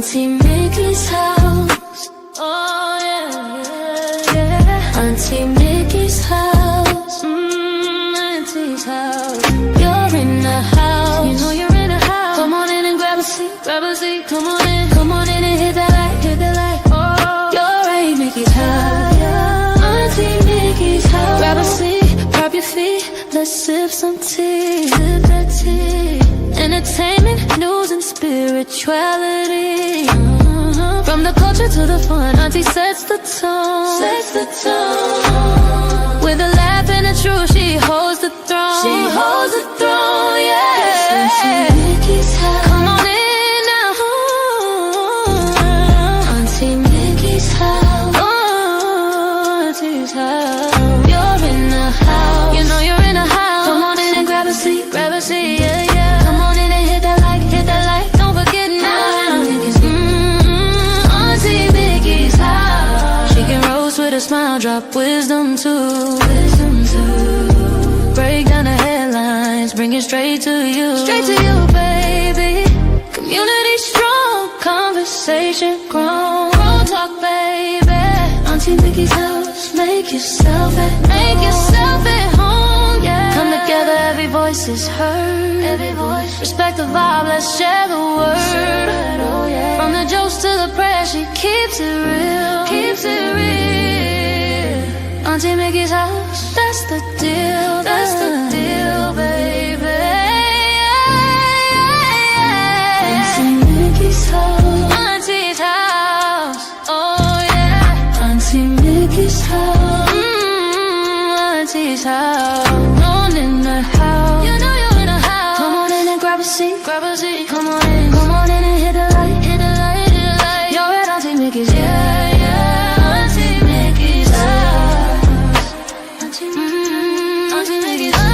Auntie Mickey's house. Oh yeah, yeah. Auntie Mickey's house. Auntie's house. You're in the house. You know you're in the house. Come on in and grab a seat, grab a seat. Come on in and hit that light, hit that light. Oh, you're Aunt Mickey's house. Auntie Mickey's house. Grab a seat, prop your feet. Let's sip some tea, sip that tea. Entertainment, news, and spirituality. From the culture to the fun, Auntie sets the tone. Sets the tone. With a laugh and a truth, she holds the throne. She holds the throne, yeah. Auntie Mickey's house. Come on in now. Auntie Mickey's house. Oh, Auntie's house. You're in the house. You know you're in the house. Come on in and grab a seat, yeah, yeah. Come on in and hit that like, don't forget now. Auntie Mickey's house. She can roast with a smile, drop wisdom too. Break down the headlines, bring it straight to you. Straight to you, baby. Community strong, conversation grown. Grown talk, baby. Auntie Mickey's house, make yourself at home, yeah. Come together, every voice is heard. Every voice, respect the vibe, let's share the word. Oh, yeah. From the jokes to the prayer, she keeps it real. Keeps it real. Auntie Mickey's house, that's the deal. That's the deal, baby. Auntie Mickey's house. Auntie's house. Oh yeah. Auntie Mickey's house. Auntie's house. Known in the house. You know you're in the house. Come on in and grab a seat. Grab a seat. Come on in and hit the light. Hit the light, hit the light. You're at Auntie Mickey's. Yeah, yeah. Auntie Mickey's house. Auntie Mickey's. Auntie Mickey's house.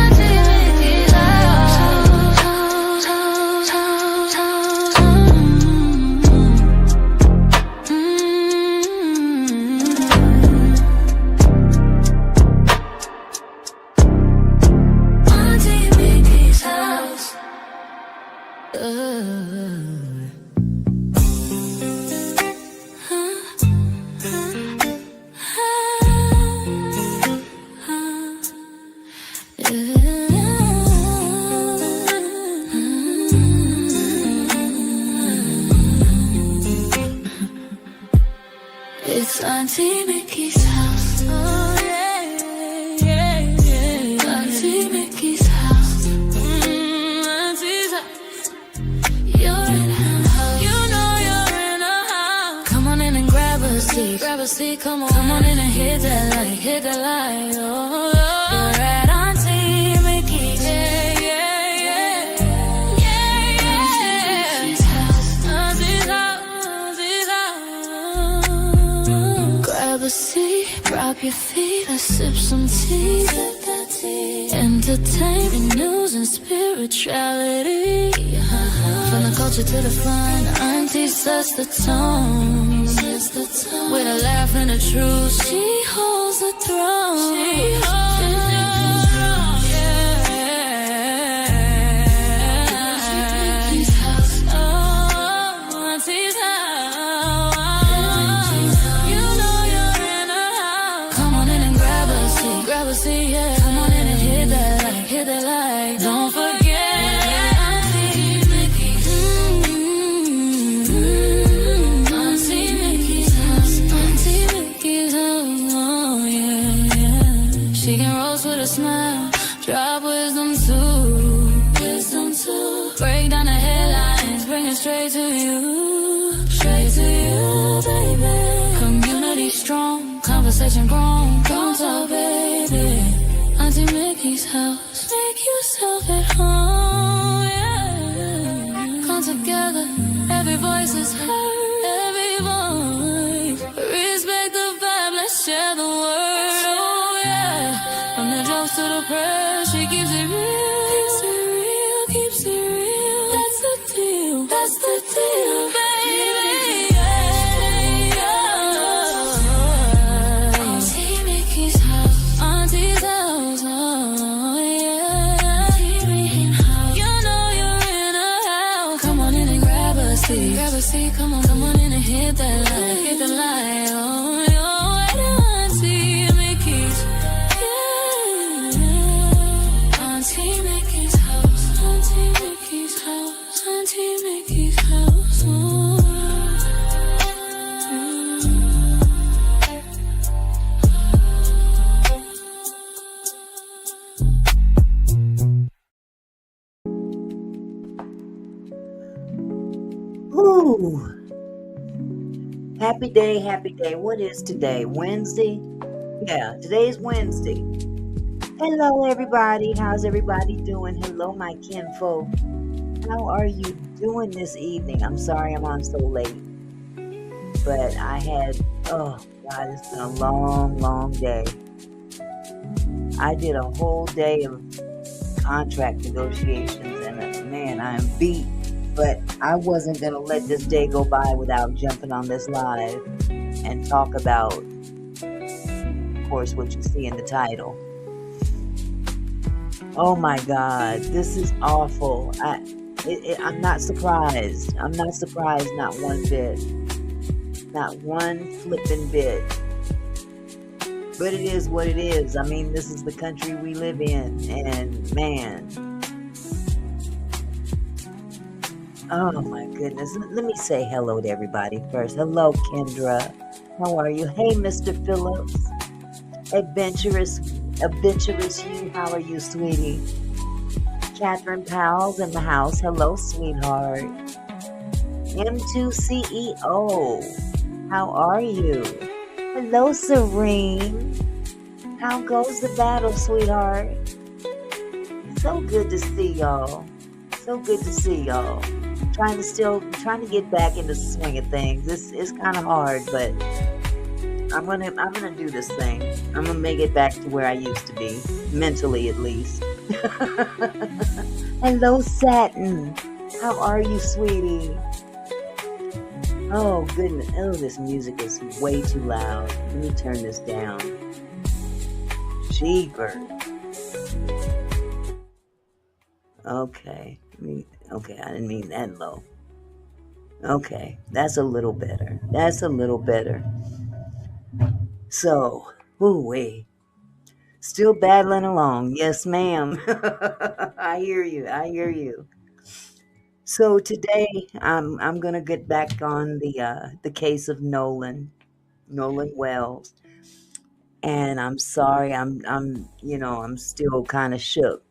Auntie Mickey's house. It's Auntie Mickey's house. Oh yeah, yeah, yeah. Auntie Mickey's house. Auntie's house. You're in her house. You know you're in her house. Come on in and grab a seat. Grab a seat. Come on in and hit that light. Hit that light. Oh, you're at Auntie Mickey's. Yeah, yeah, yeah. Yeah, yeah. Auntie's house. Auntie's house. Auntie's house. Grab a seat, drop your feet, let's sip some tea. Sip that tea. Entertainment, news, and spirituality. From the culture to the fun, Auntie sets the tone. With a laugh and a truth, she holds the throne. She holds the throne, yeah. Auntie's house. Oh, Auntie's house. You know you're in her house. Come on in and grab a seat, yeah. Come on in and hit that light, don't forget. Auntie Mickey's. Auntie Mickey's house. Auntie Mickey's house, oh yeah, yeah. She can roast with a smile, drop wisdom too. Break down the headlines, bring it straight to you. Straight to you, baby. Community strong, conversation grown. Don't talk, baby. Auntie Mickey's house, make yourself at home, yeah. Come together, every voice is heard. Every voice, respect the vibe, let's share the word, oh yeah. From the jokes to the prayers, she keeps it real. Keeps it real, that's the deal. That's the deal, baby, yeah, yeah. Auntie Mickey's house. Auntie's house, oh yeah. Auntie Mickey's house. You know you're in her house. Come on in and grab a seat. come on in and hit that light, hit the light. Oh, you're right, Auntie Mickey's, yeah. Auntie Mickey's house, Auntie Mickey's house, Auntie Mickey's house. Oh. Ooh. Happy day, happy day. What is today? Wednesday? Yeah, today's Wednesday. Hello, everybody. How's everybody doing? Hello, my kinfolk. How are you doing this evening? I'm sorry I'm on so late. But I had, oh, God, it's been a long, long day. I did a whole day of contract negotiations, and man, I am beat. But I wasn't going to let this day go by without jumping on this live and talk about, of course, what you see in the title. Oh my God, this is awful. I'm not surprised. I'm not surprised, not one bit. Not one flipping bit. But it is what it is. I mean, this is the country we live in, and man. Oh my goodness. Let me say hello to everybody first. Hello, Kendra. How are you? Hey, Mr. Phillips. Adventurous you. How are you, sweetie? Catherine Powell's in the house. Hello, sweetheart. M2CEO. How are you? Hello, Serene. How goes the battle, sweetheart? So good to see y'all. So good to see y'all. Trying to get back into the swing of things. It's kind of hard, but I'm gonna do this thing. I'm gonna make it back to where I used to be, mentally at least. Hello, Satin. How are you, sweetie? Oh goodness! Oh, this music is way too loud. Let me turn this down. Jeepers. Okay. Okay, I didn't mean that low. Okay, that's a little better. So, wait. Still battling along. Yes, ma'am. I hear you. So today, I'm gonna get back on the case of Nolan Wells, and I'm sorry. I'm still kind of shook.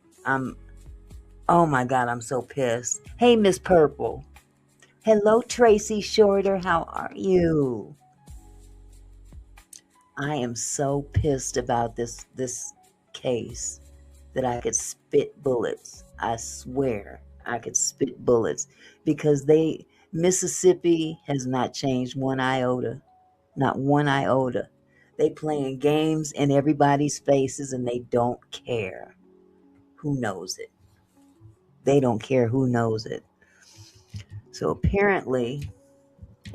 Oh my God, I'm so pissed. Hey, Miss Purple. Hello, Tracy Shorter. How are you? I am so pissed about this case that I could spit bullets. I swear I could spit bullets because Mississippi has not changed one iota. Not one iota. They playing games in everybody's faces and they don't care who knows it. They don't care who knows it. So apparently,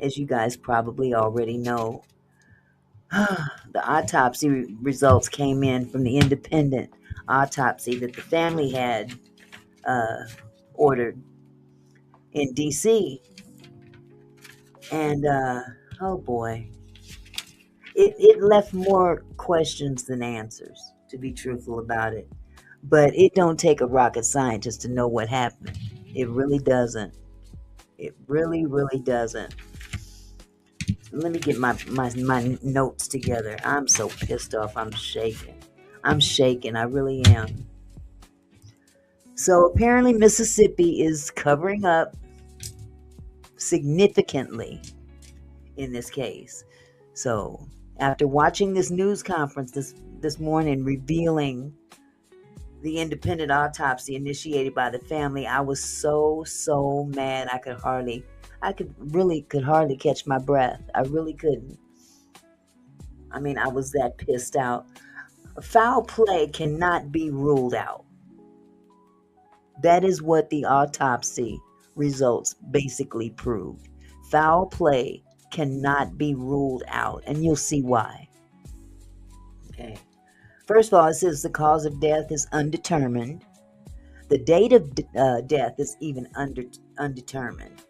as you guys probably already know, the autopsy results came in from the independent autopsy that the family had ordered in D.C. And, oh boy, it left more questions than answers, to be truthful about it. But it don't take a rocket scientist to know what happened. It really doesn't. It really, really doesn't. Let me get my notes together. I'm so pissed off. I'm shaking. I really am. So apparently Mississippi is covering up significantly in this case. So after watching this news conference this morning revealing the independent autopsy initiated by the family, I was so mad I could hardly catch my breath. I really couldn't. I mean, I was that pissed out. Foul play cannot be ruled out. That is what the autopsy results basically proved. Foul play cannot be ruled out, and you'll see why. Okay. First of all, it says the cause of death is undetermined. The date of death is even undetermined.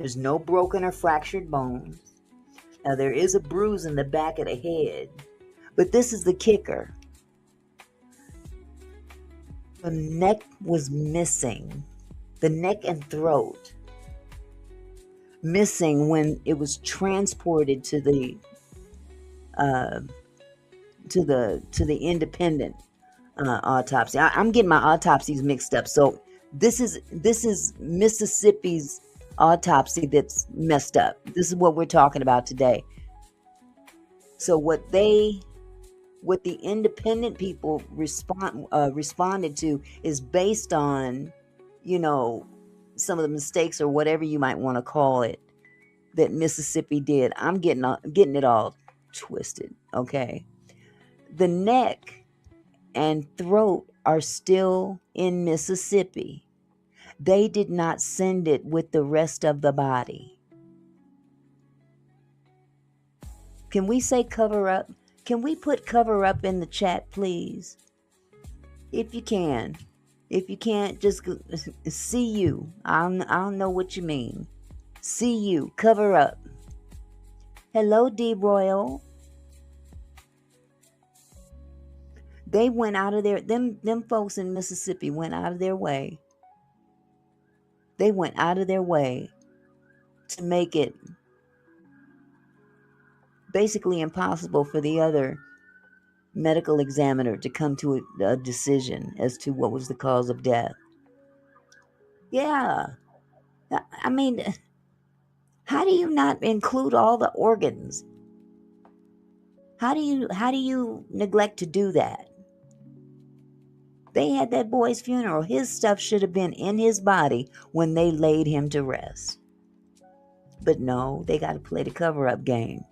There's no broken or fractured bones. Now, there is a bruise in the back of the head, but this is the kicker. The neck was missing. The neck and throat missing when it was transported to the independent autopsy. I'm getting my autopsies mixed up. So this is Mississippi's autopsy that's messed up. This is what we're talking about today. So what the independent people responded to is based on, some of the mistakes or whatever you might want to call it that Mississippi did. I'm getting it all twisted. Okay. The neck and throat are still in Mississippi. They did not send it with the rest of the body. Can we say cover up? Can we put cover up in the chat, please? If you can. If you can't, just see you. I don't know what you mean. See you. Cover up. Hello, D. Royal. They went out of their, them folks in Mississippi went out of their way. They went out of their way to make it basically impossible for the other medical examiner to come to a decision as to what was the cause of death. Yeah. I mean, how do you not include all the organs? How do you neglect to do that? They had that boy's funeral. His stuff should have been in his body when they laid him to rest. But no, they got to play the cover-up game.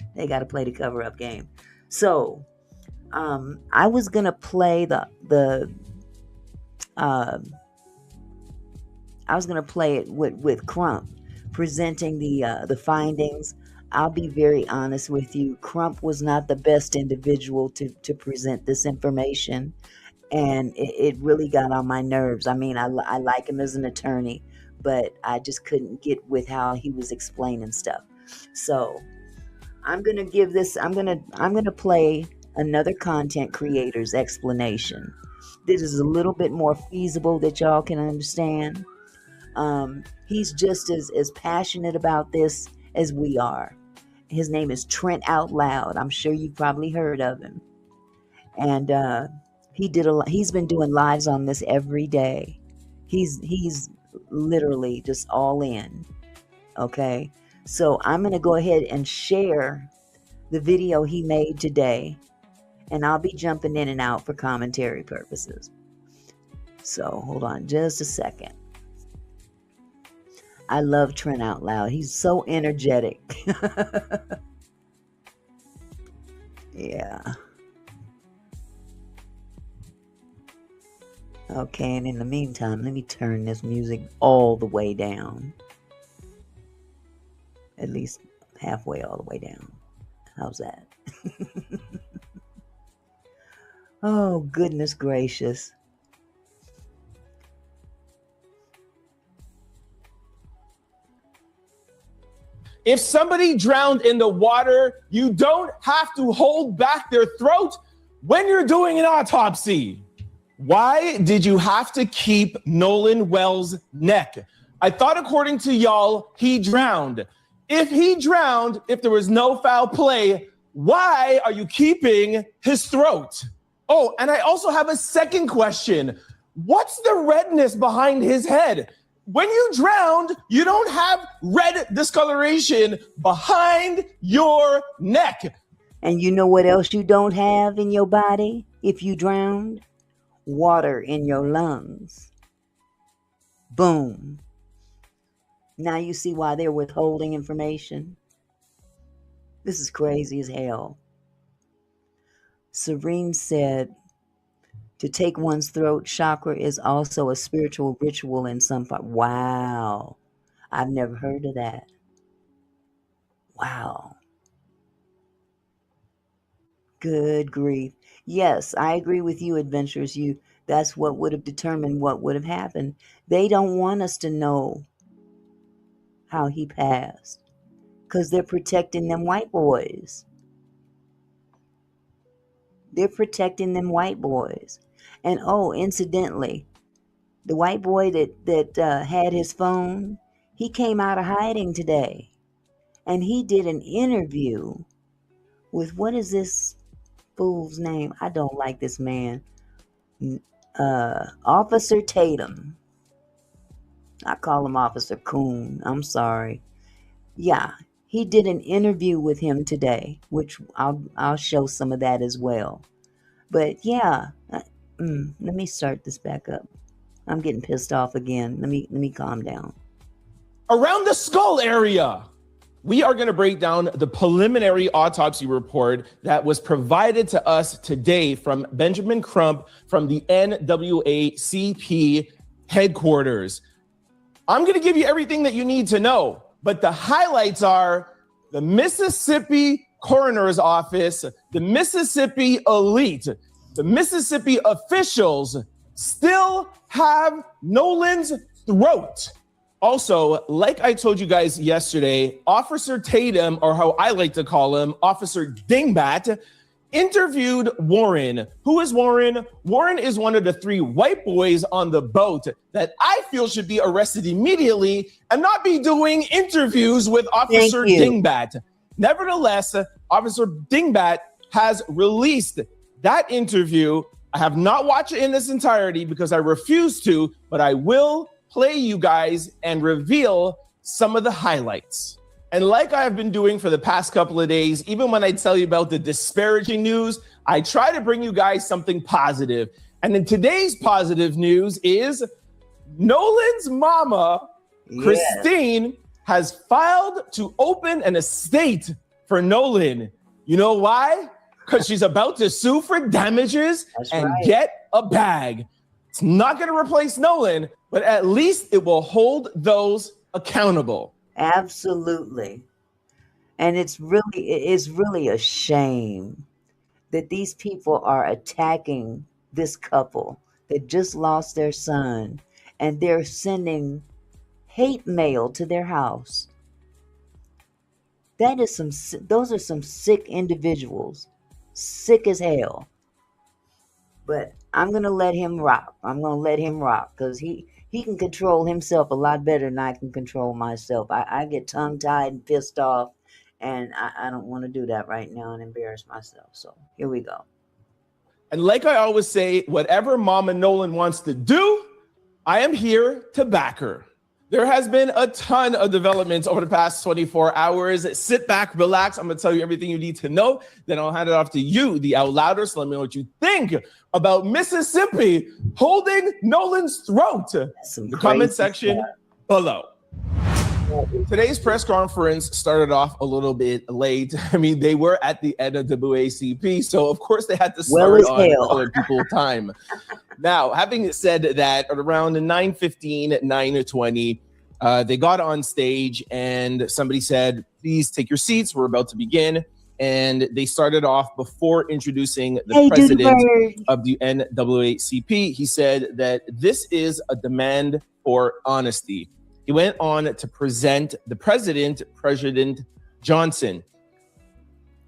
So, I was gonna play I was gonna play it with Crump presenting the findings. I'll be very honest with you. Crump was not the best individual to present this information, and it really got on my nerves. I mean, I like him as an attorney, but I just couldn't get with how he was explaining stuff. So I'm gonna play another content creator's explanation. This is a little bit more feasible that y'all can understand. He's just as passionate about this as we are. His name is Trent Out Loud. I'm sure you've probably heard of him. And he's been doing lives on this every day. He's literally just all in. Okay. So I'm going to go ahead and share the video he made today, and I'll be jumping in and out for commentary purposes. So hold on just a second. I love Trent Out Loud. He's so energetic. Yeah. Okay, and in the meantime, let me turn this music all the way down. At least halfway all the way down. How's that? Oh, goodness gracious. If somebody drowned in the water, you don't have to hold back their throat when you're doing an autopsy. Why did you have to keep Nolan Wells' neck? I thought according to y'all, he drowned. If he drowned, if there was no foul play, why are you keeping his throat? Oh, and I also have a second question. What's the redness behind his head? When you drowned, you don't have red discoloration behind your neck. And you know what else you don't have in your body if you drowned? Water in your lungs. Boom. Now you see why they're withholding information. This is crazy as hell. Serene said, to take one's throat chakra is also a spiritual ritual in some part. Wow. I've never heard of that. Wow. Good grief. Yes, I agree with you, adventurers. That's what would have determined what would have happened. They don't want us to know how he passed. Because they're protecting them white boys. They're protecting them white boys. And oh, incidentally, the white boy that had his phone, he came out of hiding today. And he did an interview with, what is this fool's name? I don't like this man. Officer Tatum. I call him Officer Coon. I'm sorry. Yeah, he did an interview with him today, which I'll show some of that as well. But yeah, let me start this back up. I'm getting pissed off again. Let me calm down. Around the skull area. We are going to break down the preliminary autopsy report that was provided to us today from Benjamin Crump from the NAACP headquarters. I'm going to give you everything that you need to know, but the highlights are the Mississippi Coroner's Office, the Mississippi elite, the Mississippi officials still have Nolan's throat. Also, like I told you guys yesterday, Officer Tatum, or how I like to call him, Officer Dingbat, interviewed Warren. Who is Warren? Warren is one of the 3 white boys on the boat that I feel should be arrested immediately and not be doing interviews with Officer Dingbat. Nevertheless, Officer Dingbat has released that interview. I have not watched it in its entirety because I refuse to, but I will play you guys and reveal some of the highlights. And like I've been doing for the past couple of days, even when I tell you about the disparaging news, I try to bring you guys something positive. And in today's positive news is Nolan's mama, Christine, has filed to open an estate for Nolan. You know why? Because she's about to sue for damages get a bag. It's not going to replace Nolan, but at least it will hold those accountable. Absolutely. And it's really a shame that these people are attacking this couple that just lost their son, and they're sending hate mail to their house. Those are some sick individuals, sick as hell. But I'm going to let him rock. I'm going to let him rock because he can control himself a lot better than I can control myself. I get tongue-tied and pissed off, and I don't want to do that right now and embarrass myself. So here we go. And like I always say, whatever Mama Nolan wants to do, I am here to back her. There has been a ton of developments over the past 24 hours. Sit back, relax. I'm going to tell you everything you need to know. Then I'll hand it off to you, the out louder. So let me know what you think about Mississippi holding Nolan's throat. The comment section below. Today's press conference started off a little bit late. I mean, they were at the end of the WACP, so of course they had to start on colored people time. Now, having said that, at around 9:15, 9:20, they got on stage and somebody said, "Please take your seats. We're about to begin." And they started off before introducing the president of the NAACP. He said that this is a demand for honesty. He went on to present the president, President Johnson.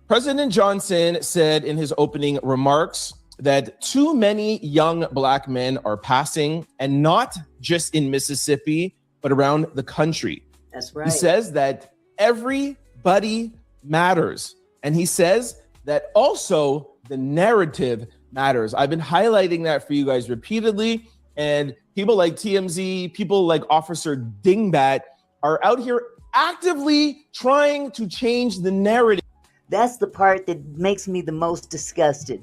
President Johnson said in his opening remarks that too many young Black men are passing, and not just in Mississippi, but around the country. That's right. He says that everybody matters. And he says that also the narrative matters. I've been highlighting that for you guys repeatedly. And people like TMZ, people like Officer Dingbat are out here actively trying to change the narrative. That's the part that makes me the most disgusted.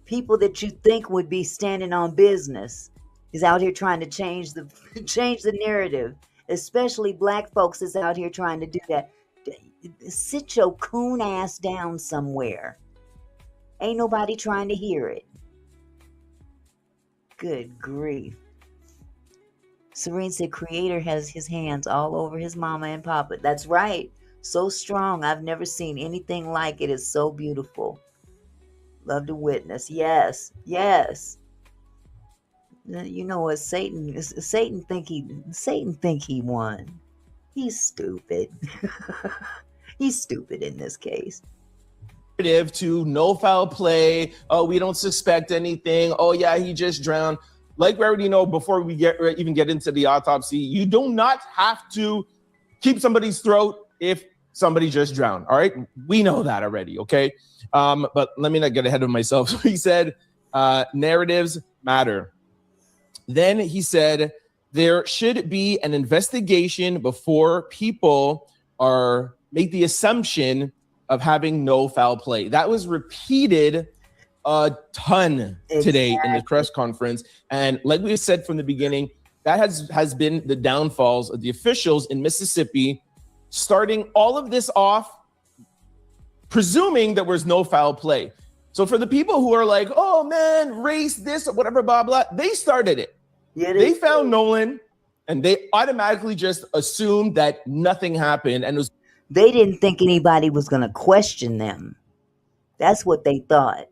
People that you think would be standing on business is out here trying to change the narrative, especially Black folks that's out here trying to do that. Sit your coon ass down somewhere. Ain't nobody trying to hear it. Good grief. Serene said Creator has his hands all over his mama and papa. That's right. So strong. I've never seen anything like it. It's so beautiful. Love to witness. Yes. Yes. You know what? Satan think he won. He's stupid. He's stupid in this case. To no foul play. Oh, we don't suspect anything. Oh yeah, he just drowned. Like we already know, before we even get into the autopsy, you do not have to keep somebody's throat if somebody just drowned. All right, we know that already. Okay, but let me not get ahead of myself. So he said, narratives matter. Then he said there should be an investigation before people are make the assumption of having no foul play. That was repeated a ton today in the press conference. And like we said from the beginning, that has been the downfalls of the officials in Mississippi, starting all of this off, presuming that there's no foul play. So for the people who are like, oh man, race this or whatever, blah, blah, they started it. Yeah, they found Nolan and they automatically just assumed that nothing happened. And it was they didn't think anybody was going to question them. That's what they thought.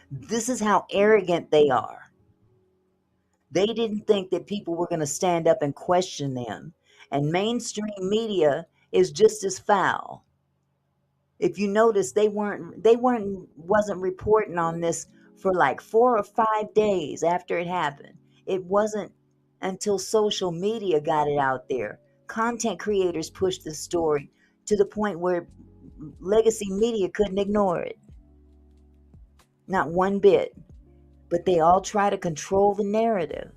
This is how arrogant they are. They didn't think that people were going to stand up and question them. And mainstream media is just as foul. If you notice, wasn't reporting on this for like 4 or 5 days after it happened. It wasn't until social media got it out there. Content creators pushed the story to the point where legacy media couldn't ignore it. Not one bit. But they all try to control the narrative.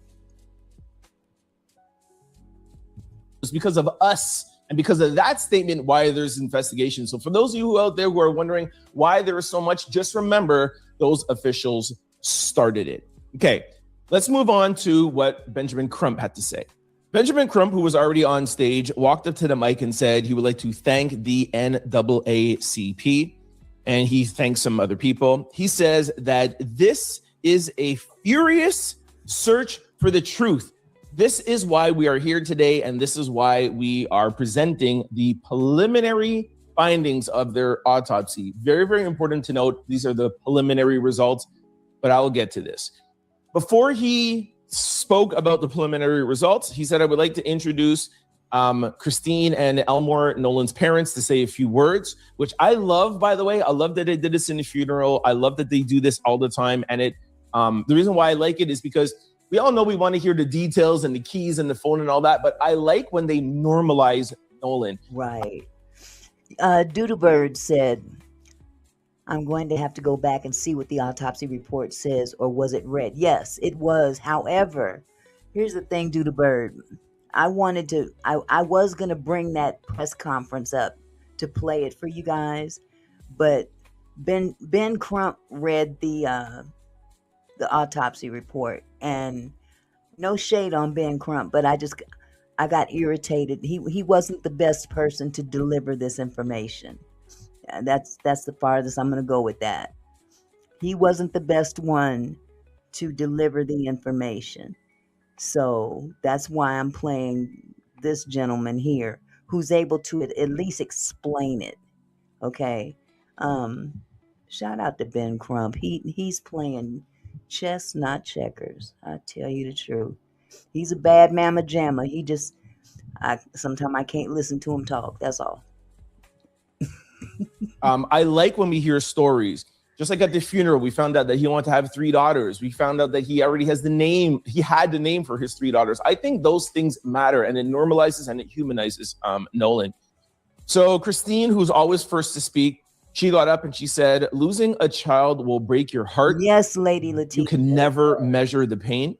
It's because of us and because of that statement why there's investigation. So for those of you out there who are wondering why there is so much, just remember those officials started it. Okay, let's move on to what Benjamin Crump had to say. Benjamin Crump, who was already on stage, walked up to the mic and said he would like to thank the NAACP, and he thanks some other people. He says that this is a furious search for the truth. This is why we are here today, and this is why we are presenting the preliminary findings of their autopsy. Very, very important to note, these are the preliminary results, but I will get to this. Before he spoke about the preliminary results, he said, I would like to introduce Christine and Elmore, Nolan's parents, to say a few words, which I love, by the way. I love that they did this in the funeral. I love that they do this all the time. And the reason why I like it is because we all know we want to hear the details and the keys and the phone and all that, but I like when they normalize Nolan. Right. Doodlebird said, I'm going to have to go back and see what the autopsy report says, or was it read? Yes, it was. However, here's the thing, Doodlebird. I was going to bring that press conference up to play it for you guys, but Ben Crump read the autopsy report, and no shade on Ben Crump, but I got irritated. He wasn't the best person to deliver this information. That's the farthest I'm going to go with that. He wasn't the best one to deliver the information. So that's why I'm playing this gentleman here, who's able to at least explain it. Okay. Shout out to Ben Crump. He's playing chess, not checkers. I tell you the truth. He's a bad mamma jamma. Sometimes I can't listen to him talk. That's all. I like when we hear stories. Just like at the funeral, we found out that he wanted to have 3 daughters. We found out that he already has the name. He had the name for his 3 daughters. I think those things matter, and it normalizes and it humanizes Nolan. So Christine, who's always first to speak, she got up and she said, losing a child will break your heart. Yes, Lady Latifah. You can never measure the pain.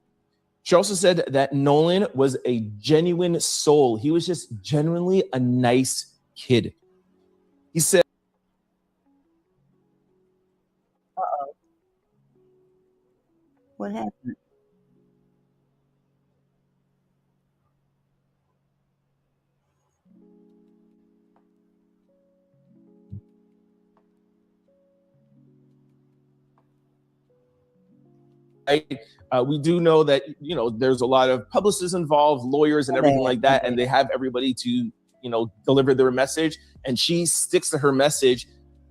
She also said that Nolan was a genuine soul. He was just genuinely a nice kid. He said, what happened? We do know that, there's a lot of publicists involved, lawyers and everything like that, and they have everybody to, deliver their message. And she sticks to her message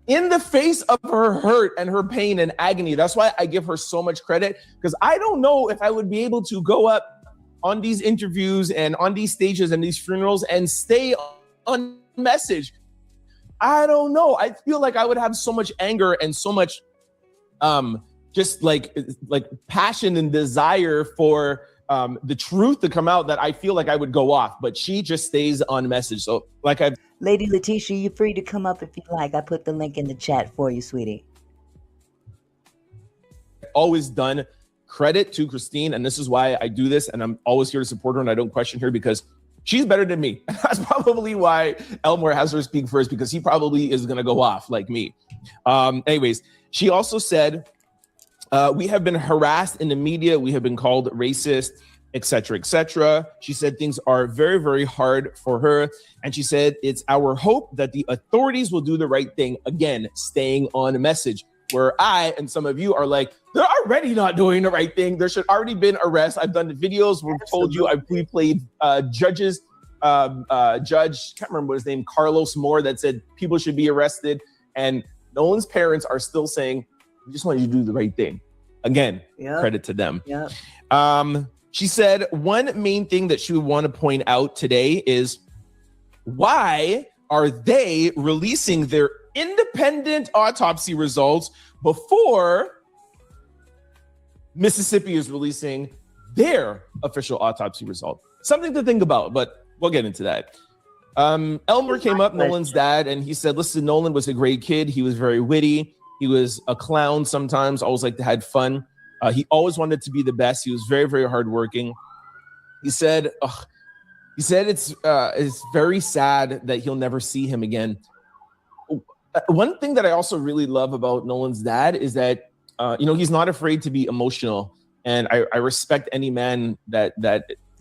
in the face of her hurt and her pain and agony. That's why I give her so much credit, because I don't know if I would be able to go up on these interviews and on these stages and these funerals and stay on message. I don't know. I feel like I would have so much anger and so much just like passion and desire for the truth to come out that I feel like I would go off, but she just stays on message. So like Lady Letitia, you're free to come up if you like. I put the link in the chat for you, sweetie. Always done. Credit to Christine, and this is why I do this, and I'm always here to support her, and I don't question her because she's better than me. That's probably why Elmore has her speak first, because he probably is going to go off like me. Anyways, she also said, we have been harassed in the media. We have been called racist, etc., etc. She said things are very, very hard for her. And she said, it's our hope that the authorities will do the right thing. Again, staying on message, where I and some of you are like, they're already not doing the right thing. There should already been arrests. I've done the videos. We've told you. We played judge, can't remember what his name, Carlos Moore, that said people should be arrested. And Nolan's parents are still saying, we just want you to do the right thing. Again, credit to them. She said one main thing that she would want to point out today is, why are they releasing their independent autopsy results before Mississippi is releasing their official autopsy result? Something to think about, but we'll get into that. Elmer came up, Nolan's dad, and he said, listen, Nolan was a great kid. He was very witty. He was a clown sometimes, always liked to have fun. He always wanted to be the best. He was very, very hardworking. He said it's very sad that he'll never see him again. One thing that I also really love about Nolan's dad is that, he's not afraid to be emotional. And I respect any man that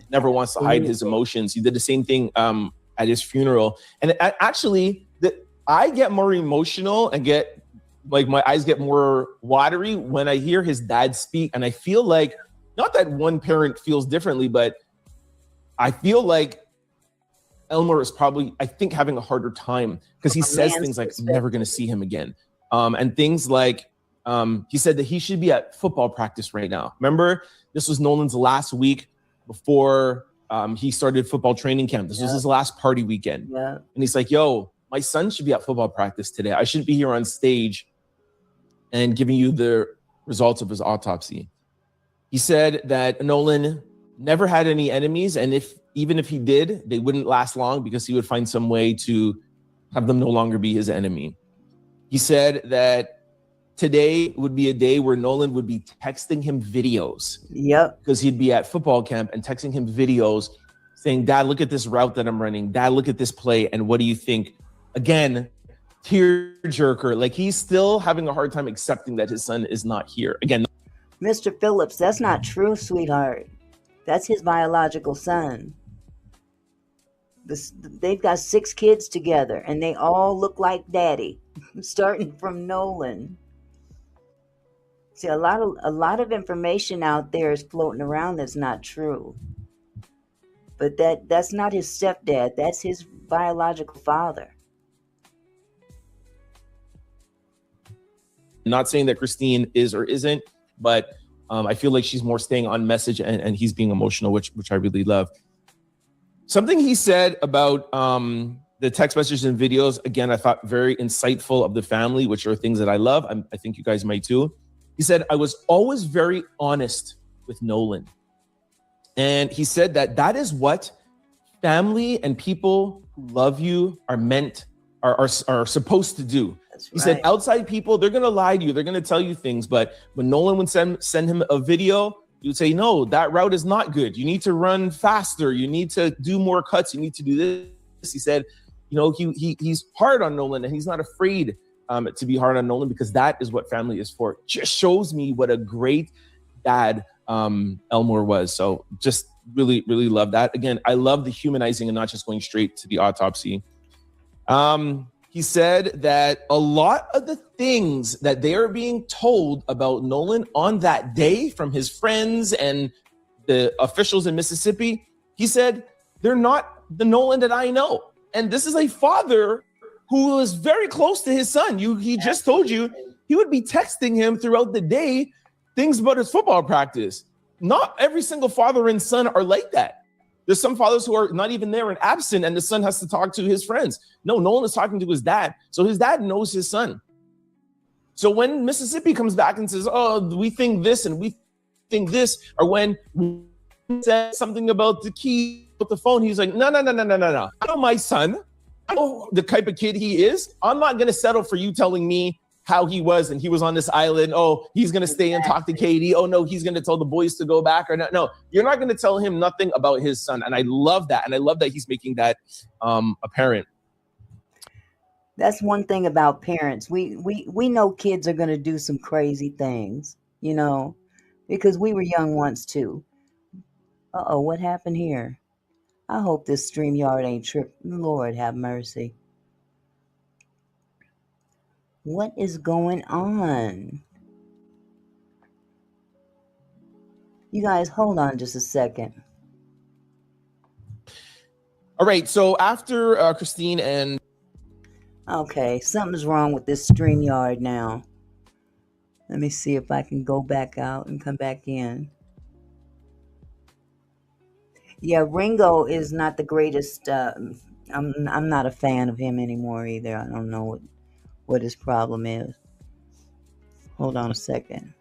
never wants to hide his emotions. He did the same thing at his funeral. And I get more emotional and get, like, my eyes get more watery when I hear his dad speak. And I feel like, not that one parent feels differently, but I feel like Elmer is probably, I think, having a harder time because he says things like, I'm never going to see him again. And things like, he said that he should be at football practice right now. Remember, this was Nolan's last week before he started football training camp. This was his last party weekend. And he's like, yo, my son should be at football practice today. I shouldn't be here on stage and giving you the results of his autopsy. He said that Nolan never had any enemies, and even if he did, they wouldn't last long because he would find some way to have them no longer be his enemy. He said that today would be a day where Nolan would be texting him videos. Because he'd be at football camp and texting him videos saying, Dad, look at this route that I'm running. Dad, look at this play. And what do you think? Again, tearjerker. Like, he's still having a hard time accepting that his son is not here. Again, Mr. Phillips, that's not true, sweetheart. That's his biological son. They've got 6 kids together, and they all look like daddy, starting from Nolan. See, a lot of information out there is floating around that's not true. But that's not his stepdad. That's his biological father. Not saying that Christine is or isn't, but I feel like she's more staying on message, and he's being emotional, which I really love. Something he said about the text messages and videos, again, I thought very insightful of the family, which are things that I love. I think you guys might too. He said, I was always very honest with Nolan. And he said that is what family and people who love you are supposed to do. He said, outside people, they're going to lie to you. They're going to tell you things. But when Nolan would send him a video, you would say, no, that route is not good. You need to run faster. You need to do more cuts. You need to do this. He said, he's hard on Nolan, and he's not afraid to be hard on Nolan, because that is what family is for. It just shows me what a great dad Elmore was. So just really, really love that. Again, I love the humanizing and not just going straight to the autopsy. He said that a lot of the things that they are being told about Nolan on that day from his friends and the officials in Mississippi, he said, they're not the Nolan that I know. And this is a father who was very close to his son. He just told you he would be texting him throughout the day things about his football practice. not every single father and son are like that. There's some fathers who are not even there and absent, and the son has to talk to his friends. No, Nolan is talking to his dad. So his dad knows his son. So when Mississippi comes back and says, oh, we think this and we think this, or when we said something about the key with the phone, he's like, no. I know my son. I know the type of kid he is. I'm not going to settle for you telling me how he was and he was on this island. Oh, he's going to stay and talk to Katie. Oh, no, he's going to tell the boys to go back or not. No, you're not going to tell him nothing about his son. And I love that. And I love that he's making that apparent. That's one thing about parents. We know kids are going to do some crazy things, you know, because we were young once too. Uh-oh, what happened here? I hope this StreamYard ain't tripped. Lord have mercy. What is going on? You guys, hold on just a second. All right. So after Christine and... Okay, something's wrong with this StreamYard now. Let me see if I can go back out and come back in. Yeah, Ringo is not the greatest. I'm not a fan of him anymore either. I don't know what his problem is. Hold on a second.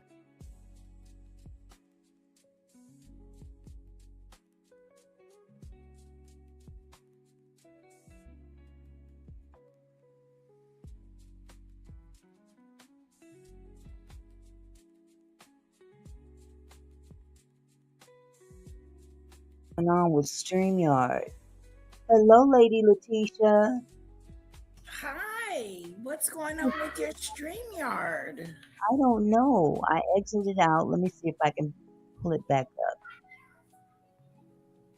What's going on with StreamYard? Hello, Lady Letitia. Hi, what's going on with your StreamYard? I don't know. I exited out. Let me see if I can pull it back up.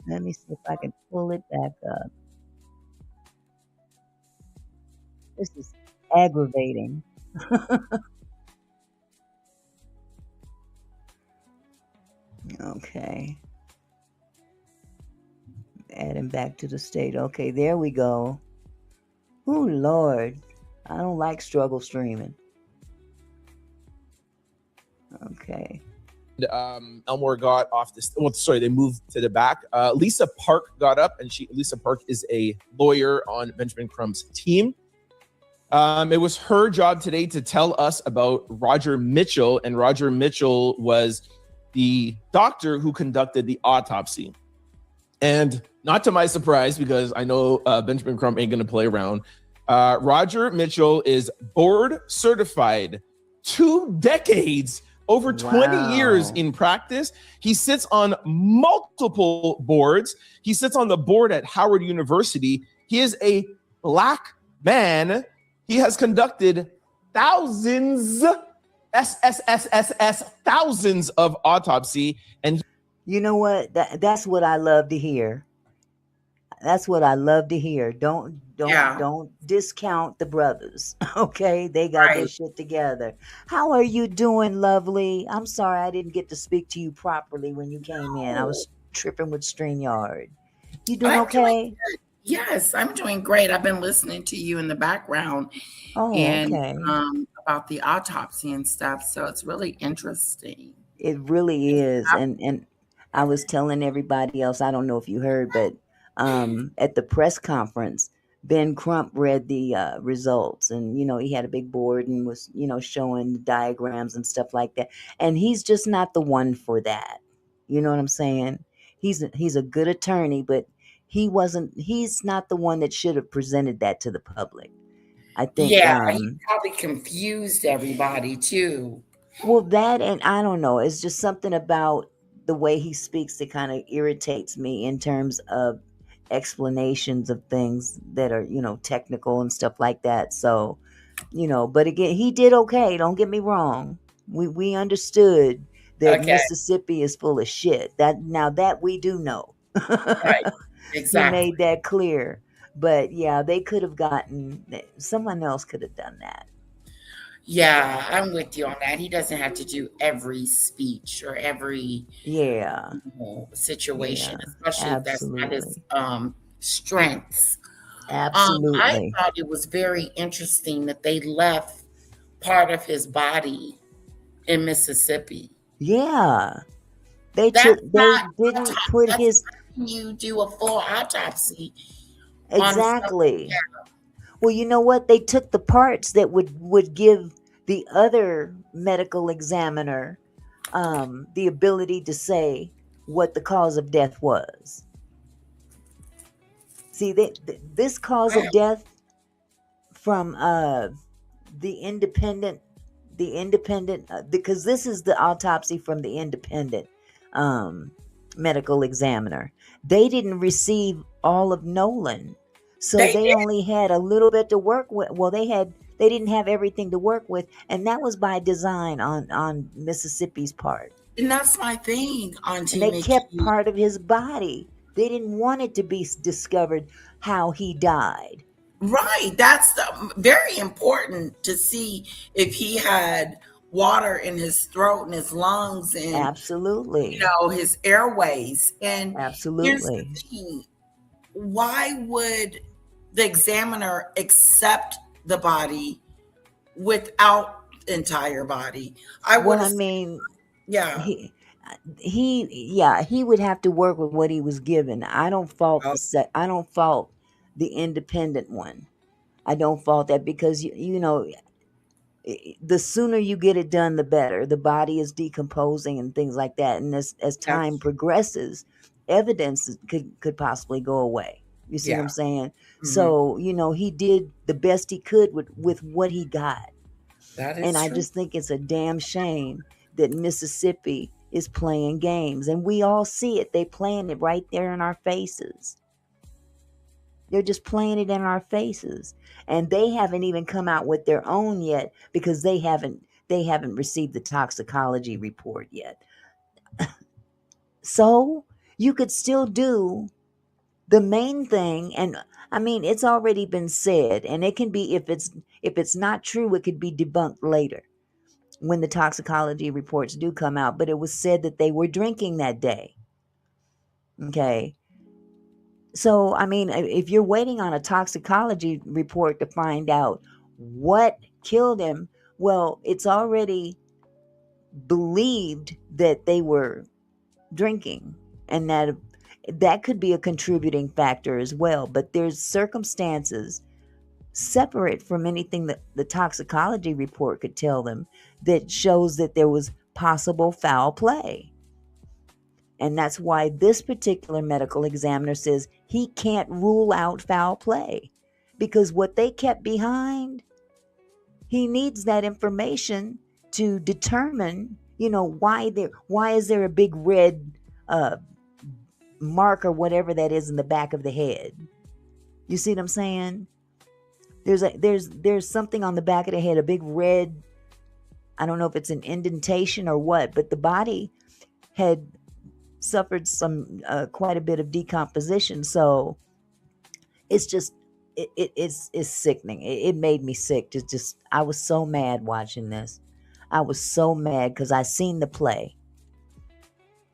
Let me see if I can pull it back up. This is aggravating. Okay. Adding back to the state. Okay, there we go. Oh, Lord. I don't like struggle streaming. Okay. Elmore got off this. Well, sorry, they moved to the back. Lisa Park got up, and Lisa Park is a lawyer on Benjamin Crump's team. It was her job today to tell us about Roger Mitchell, and Roger Mitchell was the doctor who conducted the autopsy. And not to my surprise, because I know Benjamin Crump ain't going to play around, Roger Mitchell is board certified, 2 decades, over 20 years in practice. He sits on multiple boards. He sits on the board at Howard University. He is a Black man. He has conducted thousands of autopsy. And you know what? That's what I love to hear. That's what I love to hear. Don't discount the brothers. Okay, they got their shit together. How are you doing, lovely? I'm sorry I didn't get to speak to you properly when you came in. I was tripping with StreamYard. You doing okay? Yes, I'm doing great. I've been listening to you in the background. Oh, and, okay. About the autopsy and stuff. So it's really interesting. It really is. And I was telling everybody else, I don't know if you heard, but at the press conference, Ben Crump read the results, and he had a big board and was showing the diagrams and stuff like that. And he's just not the one for that. You know what I'm saying? He's a good attorney, but he's not the one that should have presented that to the public. I think he probably confused everybody too. Well, that, and I don't know, it's just something about the way he speaks that kind of irritates me in terms of explanations of things that are, technical and stuff like that. So, but again, he did okay. Don't get me wrong. We understood that Mississippi is full of shit. That we do know. Right. Exactly. He made that clear. But yeah, they could have someone else could have done that. Yeah, I'm with you on that. He doesn't have to do every speech or every situation, especially if that's not his strengths. Absolutely. I thought it was very interesting that they left part of his body in Mississippi. Yeah. That's they not didn't autopsy. put That's his when you do a full autopsy on something. exactly. Well, you know what? They took the parts that would give the other medical examiner the ability to say what the cause of death was. See, this cause of death from the independent because this is the autopsy from the independent um, medical examiner. They didn't receive all of Nolan, so They they did, only had a little bit to work with. Well, they didn't have everything to work with, and that was by design on Mississippi's part. and that's my thing, And Auntie they kept Mickey. part of his body. They didn't want it to be discovered how he died. Right. That's very important to see if he had water in his throat and his lungs and Absolutely. his airways. And here's the Absolutely. thing. Why would the examiner accept the body without the entire body? I would Well, I have, mean, yeah. he he would have to work with what he was given. I don't fault the independent one. I don't fault that because the sooner you get it done the better. The body is decomposing and things like that, and as time That's, progresses, evidence could possibly go away. You see what I'm yeah. saying? Mhm. So, he did the best he could with what he got. That And is I true. just think it's a damn shame that Mississippi is playing games. And we all see it. They playing it right there in our faces. They're just playing it in our faces. And they haven't even come out with their own yet because they haven't received the toxicology report yet. So you could still do the main thing, and I mean it's already been said, and it can be if it's not true, it could be debunked later when the toxicology reports do come out, but it was said that they were drinking that day. Okay. So, I mean, if you're waiting on a toxicology report to find out what killed him, well, it's already believed that they were drinking, and that could be a contributing factor as well. But there's circumstances separate from anything that the toxicology report could tell them that shows that there was possible foul play. And that's why this particular medical examiner says he can't rule out foul play because what they kept behind, he needs that information to determine, why is there a big red mark or whatever that is in the back of the head. You see what I'm saying? There's something on the back of the head, a big red, I don't know if it's an indentation or what, but the body had suffered some quite a bit of decomposition. So it's just it's sickening. It made me sick. I was so mad watching this. I was so mad because I seen the play.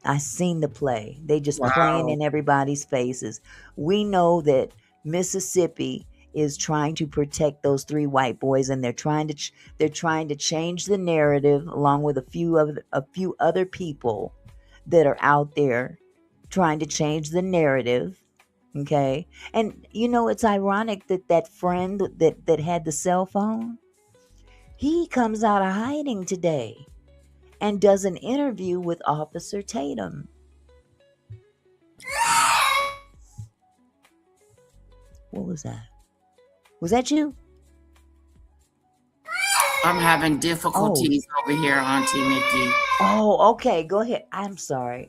They just playing Wow. in everybody's faces. We know that Mississippi is trying to protect those three white boys, and they're trying to change the narrative along with a few other people that are out there trying to change the narrative. Okay, and it's ironic that friend that had the cell phone, he comes out of hiding today and does an interview with Officer Tatum. What was that? Was that you? I'm having Oh, difficulties over here, Auntie Mickey. oh, okay. Go ahead. I'm sorry.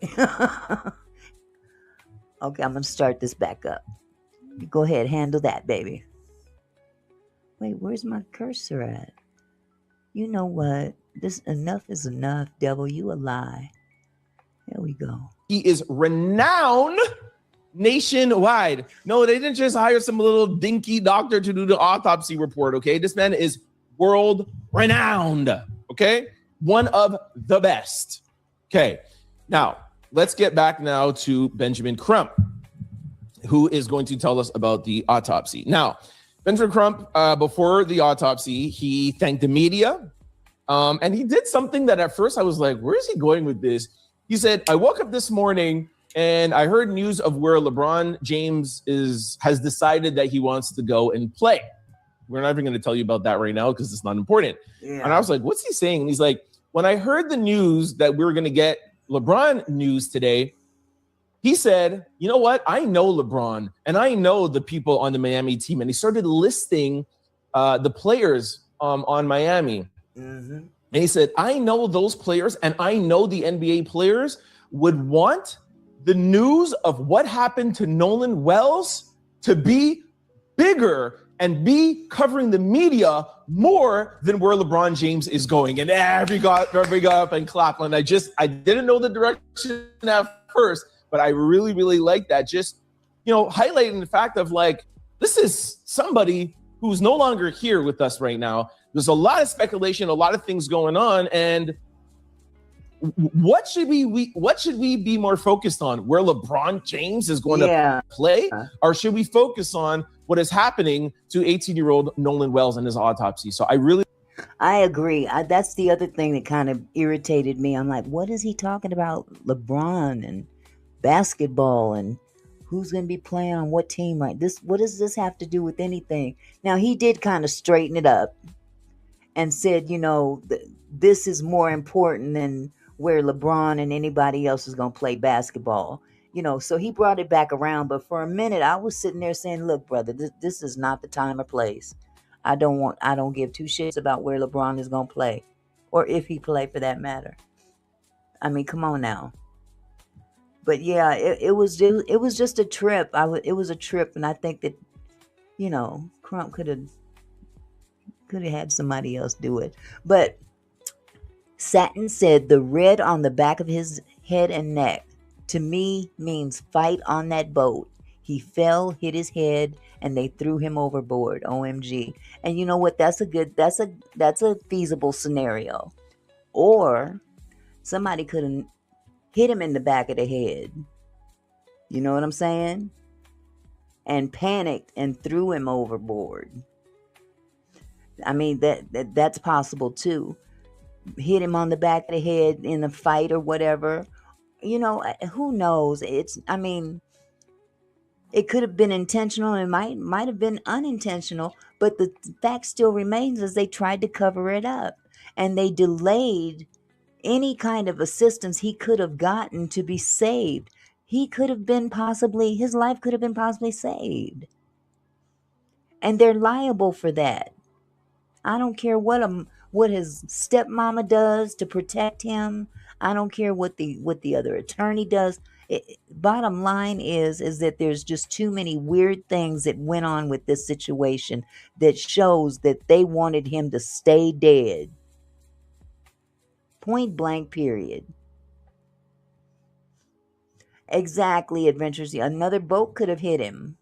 Okay, I'm gonna start this back up. You go ahead, handle that, baby. Wait, where's my cursor at? You know what? This enough is enough, devil. You a lie. There we go. He is renowned nationwide. No, they didn't just hire some little dinky doctor to do the autopsy report, okay? This man is world renowned, okay? One of the best. Okay, now let's get back now to Benjamin Crump, who is going to tell us about the autopsy. Now, Benjamin Crump, before the autopsy, he thanked the media, and he did something that at first I was like, where is he going with this? He said, I woke up this morning and I heard news of where LeBron James has decided that he wants to go and play. We're not even going to tell you about that right now because it's not important. Yeah. And I was like, what's he saying? And he's like, when I heard the news that we were going to get LeBron news today, he said, you know what? I know LeBron and I know the people on the Miami team. And he started listing the players on Miami. Mm-hmm. And he said, I know those players and I know the NBA players would want the news of what happened to Nolan Wells to be bigger and be covering the media more than where LeBron James is going. And everybody got up and clapped. And I didn't know the direction at first, but I really, really like that. Just, highlighting the fact of like, this is somebody who's no longer here with us right now. There's a lot of speculation, a lot of things going on. And what should we be more focused on? Where LeBron James is going to play? Or should we focus on what is happening to 18-year-old Nolan Wells and his autopsy? So I agree. That's the other thing that kind of irritated me. I'm like, what is he talking about? LeBron and basketball and who's going to be playing on what team? Right? What does this have to do with anything? Now, he did kind of straighten it up and said, this is more important than where LeBron and anybody else is going to play basketball. So he brought it back around. But for a minute, I was sitting there saying, look, brother, this is not the time or place. I don't give two shits about where LeBron is going to play or if he play for that matter. I mean, come on now. But yeah, it was just a trip. It was a trip. And I think that, Crump could have had somebody else do it. But Satin said the red on the back of his head and neck to me means fight on that boat. He fell, hit his head, and they threw him overboard. OMG. And you know what? That's a feasible scenario. Or somebody could have hit him in the back of the head. You know what I'm saying? And panicked and threw him overboard. I mean, that's possible too. Hit him on the back of the head in a fight or whatever. Who knows? It could have been intentional and might have been unintentional, but the fact still remains is they tried to cover it up and they delayed any kind of assistance he could have gotten to be saved. His life could have been possibly saved. And they're liable for that. I don't care what his stepmama does to protect him. I don't care what the other attorney does. Bottom line is that there's just too many weird things that went on with this situation that shows that they wanted him to stay dead. Point blank, period. Exactly, Adventures. Another boat could have hit him.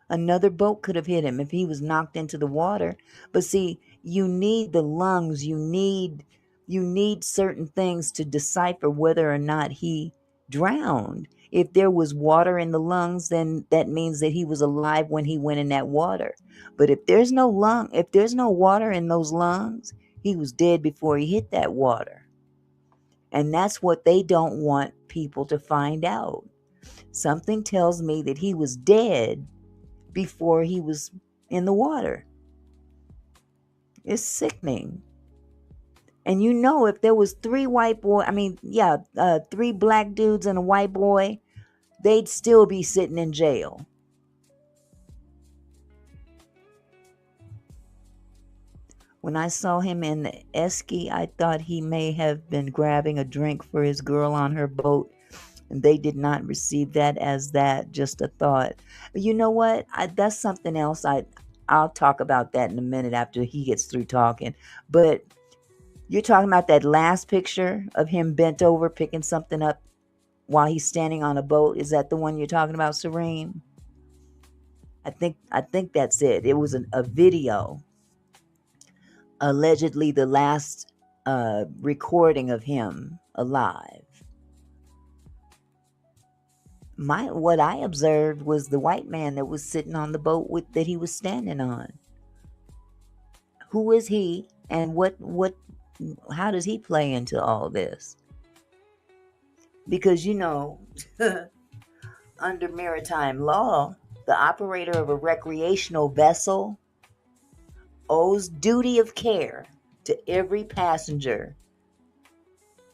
Another boat could have hit him if he was knocked into the water. But see, you need the lungs. You need certain things to decipher whether or not he drowned. If there was water in the lungs, then that means that he was alive when he went in that water. But if there's no water in those lungs, he was dead before he hit that water. And that's what they don't want people to find out. Something tells me that he was dead before he was in the water. It's sickening. And if there was three black dudes and a white boy, they'd still be sitting in jail. When I saw him in the esky, I thought he may have been grabbing a drink for his girl on her boat. And they did not receive that as that, just a thought. But you know what? That's something else. I'll talk about that in a minute after he gets through talking. But you're talking about that last picture of him bent over picking something up while he's standing on a boat. Is that the one you're talking about, Serene? I think that's it. It was a video. Allegedly the last recording of him alive. What I observed was the white man that was sitting on the boat that he was standing on. Who is he, and what how does he play into all this? Because, under maritime law, the operator of a recreational vessel owes duty of care to every passenger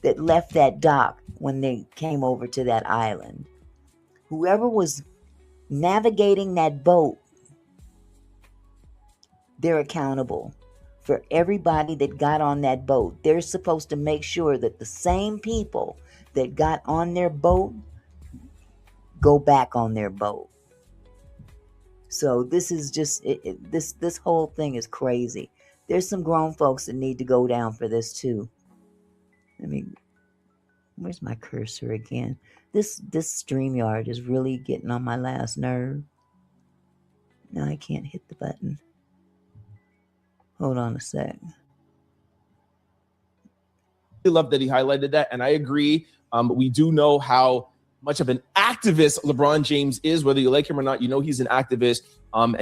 that left that dock when they came over to that island. Whoever was navigating that boat, they're accountable for everybody that got on that boat. They're supposed to make sure that the same people that got on their boat go back on their boat. So this is just this whole thing is crazy. There's some grown folks that need to go down for this too. Where's my cursor again? This StreamYard is really getting on my last nerve. Now I can't hit the button. Hold on a sec. I love that he highlighted that, and I agree. We do know how much of an activist LeBron James is, whether you like him or not. He's an activist, and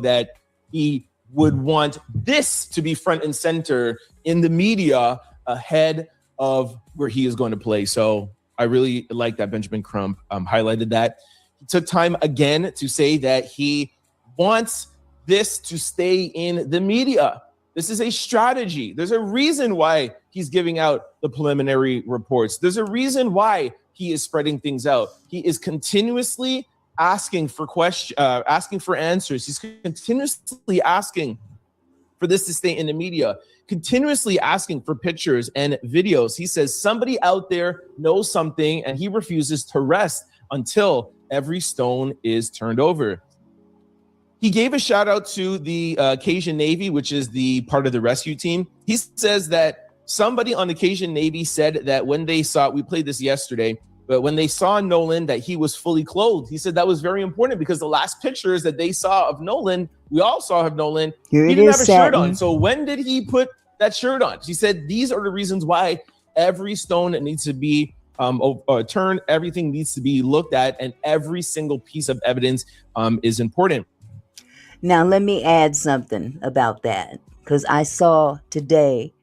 that he would want this to be front and center in the media ahead of where he is going to play. So I really like that Benjamin Crump highlighted that. He took time again to say that he wants this to stay in the media. This is a strategy. There's a reason why he's giving out the preliminary reports. There's a reason why he is spreading things out. He is continuously asking for asking for answers. He's continuously asking for this to stay in the media, continuously asking for pictures and videos. He says somebody out there knows something, and he refuses to rest until every stone is turned over. He gave a shout out to the Cajun Navy, which is the part of the rescue team. He says that somebody on the Cajun Navy said that when they saw, we played this yesterday, but when they saw Nolan, that he was fully clothed. He said that was very important because the last pictures that they saw of Nolan, we all saw of Nolan, he didn't have a shirt on. So when did he put that shirt on? He said these are the reasons why every stone needs to be turned, everything needs to be looked at, and every single piece of evidence is important. Now, let me add something about that, because I saw today,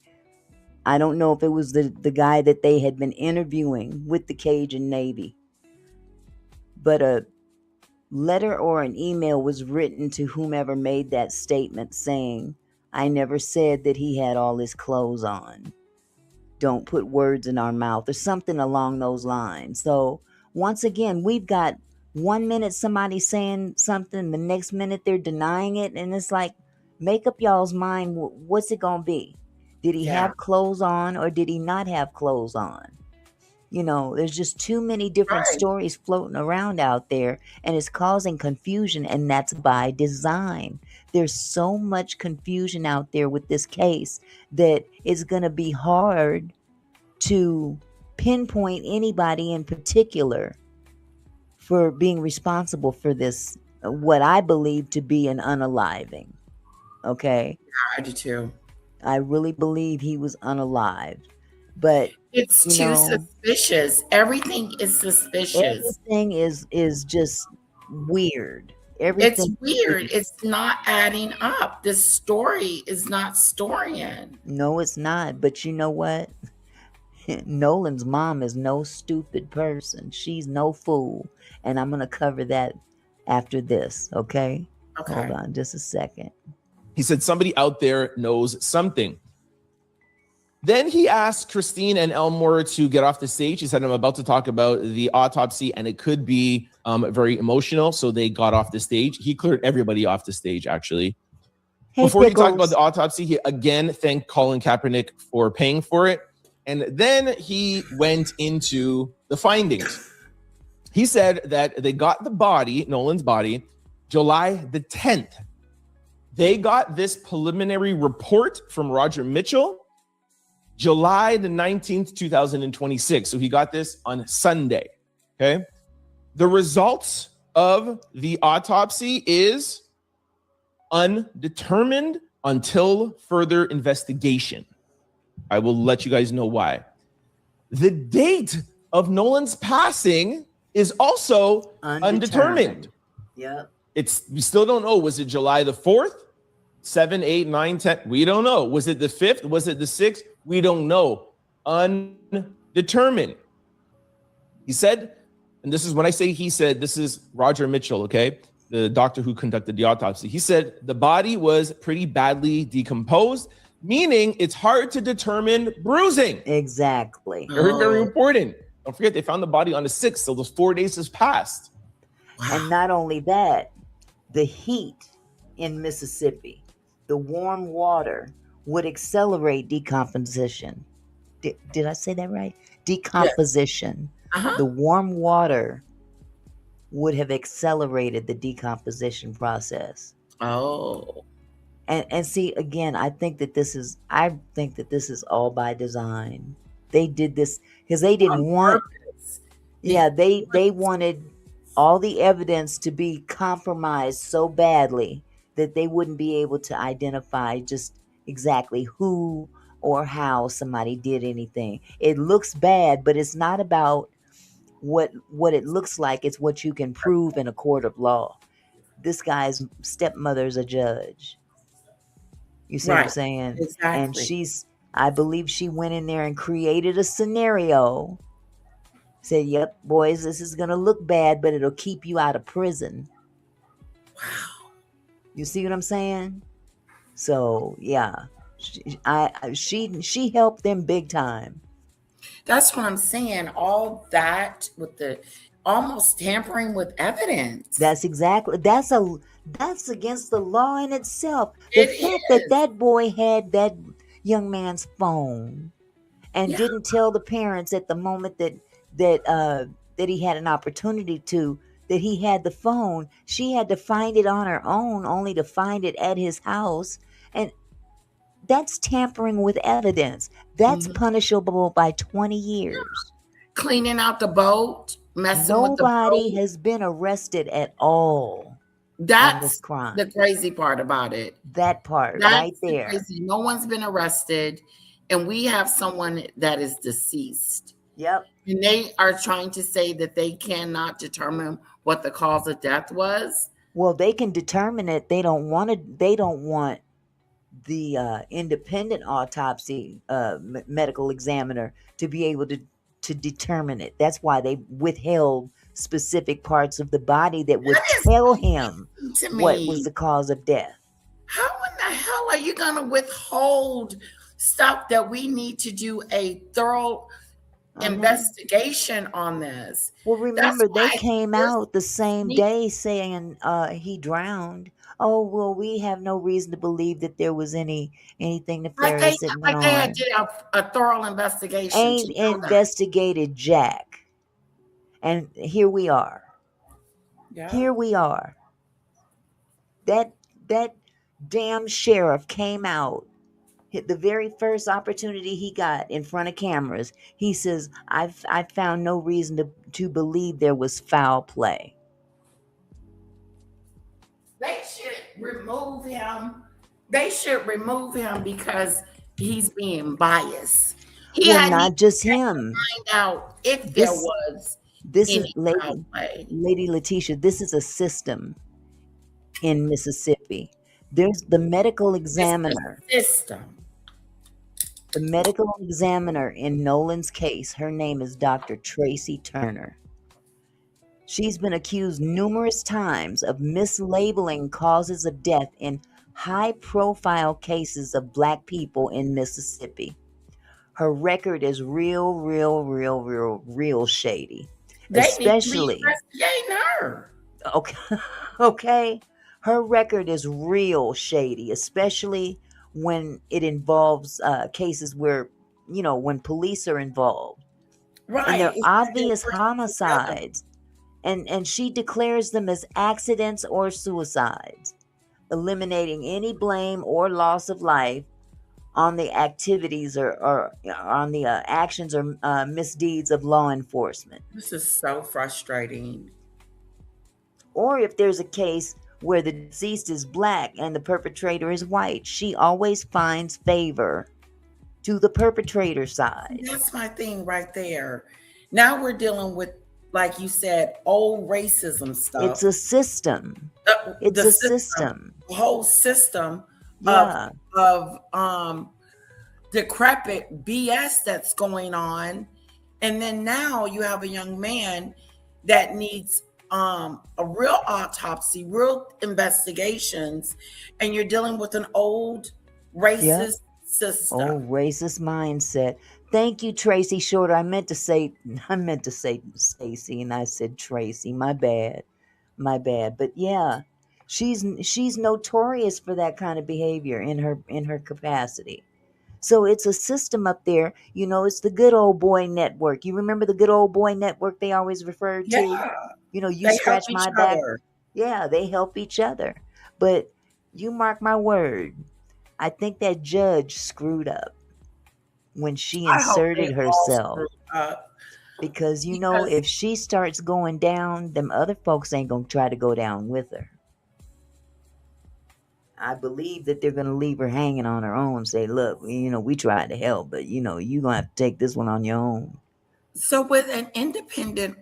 I don't know if it was the guy that they had been interviewing with the Cajun Navy, but a letter or an email was written to whomever made that statement saying, I never said that he had all his clothes on. Don't put words in our mouth, or something along those lines. So once again, we've got 1 minute somebody saying something, the next minute they're denying it. And it's like, make up y'all's mind. What's it going to be? Did he have clothes on, or did he not have clothes on? There's just too many different stories floating around out there, and it's causing confusion, and that's by design. There's so much confusion out there with this case that it's going to be hard to pinpoint anybody in particular for being responsible for this, what I believe to be an unaliving. Okay? Yeah, I do too. I really believe he was unalived. But it's too suspicious. Everything is suspicious. Everything is just weird. Everything it's weird. It's not adding up. This story is not storying. No, it's not. But you know what? Nolan's mom is no stupid person. She's no fool. And I'm going to cover that after this, okay? Hold on just a second. He said somebody out there knows something. Then he asked Christine and Elmore to get off the stage. He said, I'm about to talk about the autopsy, and it could be very emotional. So they got off the stage. He cleared everybody off the stage, actually. Before he talked about the autopsy, he again thanked Colin Kaepernick for paying for it. And then he went into the findings. He said that they got the body, Nolan's body, July the 10th. They got this preliminary report from Roger Mitchell, July the 19th, 2026. So he got this on Sunday, okay? The results of the autopsy is undetermined until further investigation. I will let you guys know why. The date of Nolan's passing is also undetermined. Yeah. We still don't know. Was it July the 4th, 7, 8, 9, 10? We don't know. Was it the 5th? Was it the 6th? We don't know. Undetermined. He said, and this is when I say he said, this is Roger Mitchell, okay? The doctor who conducted the autopsy. He said the body was pretty badly decomposed, meaning it's hard to determine bruising. Exactly. Very, very important. Don't forget, they found the body on the 6th, so those 4 days has passed. And not only that, the heat in Mississippi, the warm water would accelerate decomposition. Did I say that right? Decomposition. Uh-huh. The warm water would have accelerated the decomposition process. Oh. And see, again, I think that this is all by design. They did this because they didn't want Purpose. yeah, they wanted all the evidence to be compromised so badly that they wouldn't be able to identify just exactly who or how somebody did anything. It looks bad, but it's not about what it looks like. It's what you can prove in a court of law. This guy's stepmother's a judge. You see what I'm Right. saying? Exactly. And I believe she went in there and created a scenario. Said, yep, boys, this is going to look bad, but it'll keep you out of prison. Wow. You see what I'm saying? So, yeah, she helped them big time. That's what I'm saying. All that with the almost tampering with evidence. That's against the law in itself. The It fact is. that boy had that young man's phone and Yeah. didn't tell the parents at the moment that he had an opportunity that he had the phone. She had to find it on her own, only to find it at his house. And that's tampering with evidence. That's punishable by 20 years. Cleaning out the boat, messing with the Nobody boat. has been arrested at all on this That's crime. the crazy part about it. That part That's right the there. crazy. No one's been arrested, and we have someone that is deceased. Yep. And they are trying to say that they cannot determine what the cause of death was. Well, they can determine it. They don't want the independent autopsy medical examiner to be able to determine it. That's why they withheld specific parts of the body that would That is tell him to what me. was the cause of death. How in the hell are you going to withhold stuff that we need to do a thorough investigation on this? Well, remember, they why came there's- out the same day saying he drowned. Oh, well, we have no reason to believe that there was anything nefarious that went Like they on. did a thorough investigation. Ain't to know that. investigated jack. And here we are. Yeah. Here we are. That damn sheriff came out. The very first opportunity he got in front of cameras, he says, I found no reason to believe there was foul play. They should remove him. They should remove him because he's being biased. He Well, had not to just him. find out if there This- was This any is foul play. Lady Letitia. This is a system in Mississippi. There's the medical examiner. System. The medical examiner in Nolan's case, her name is Dr. Tracy Turner. She's been accused numerous times of mislabeling causes of death in high-profile cases of Black people in Mississippi. Her record is real shady. They Especially, need to investigate her. okay. Her record is real shady, especially when it involves cases where, when police are involved. Right. And they're It's obvious like homicides. And she declares them as accidents or suicides, eliminating any blame or loss of life on the activities or on the actions or misdeeds of law enforcement. This is so frustrating. Or if there's a case where the deceased is Black and the perpetrator is white, she always finds favor to the perpetrator side. That's my thing right there. Now we're dealing with, like you said, old racism stuff. It's a system. It's The a system. whole system Yeah. of decrepit BS that's going on. And then now you have a young man that needs a real autopsy, real investigations, and you're dealing with an old racist system. Oh, racist mindset. Thank you, Tracy Shorter. I meant to say Stacy, and I said Tracy. My bad. But yeah, she's notorious for that kind of behavior in her capacity. So it's a system up there. You know, it's the good old boy network. You remember the good old boy network they always referred to? Yeah, You know, you they help scratch each my back. other. Yeah, they help each other. But you mark my word, I think that judge screwed up when she I hope they inserted all herself. screw up. Because, you know, Because if she starts going down, them other folks ain't going to try to go down with her. I believe that they're going to leave her hanging on her own and say, look, you know, we tried to help, but, you know, you're going to have to take this one on your own. so with an independent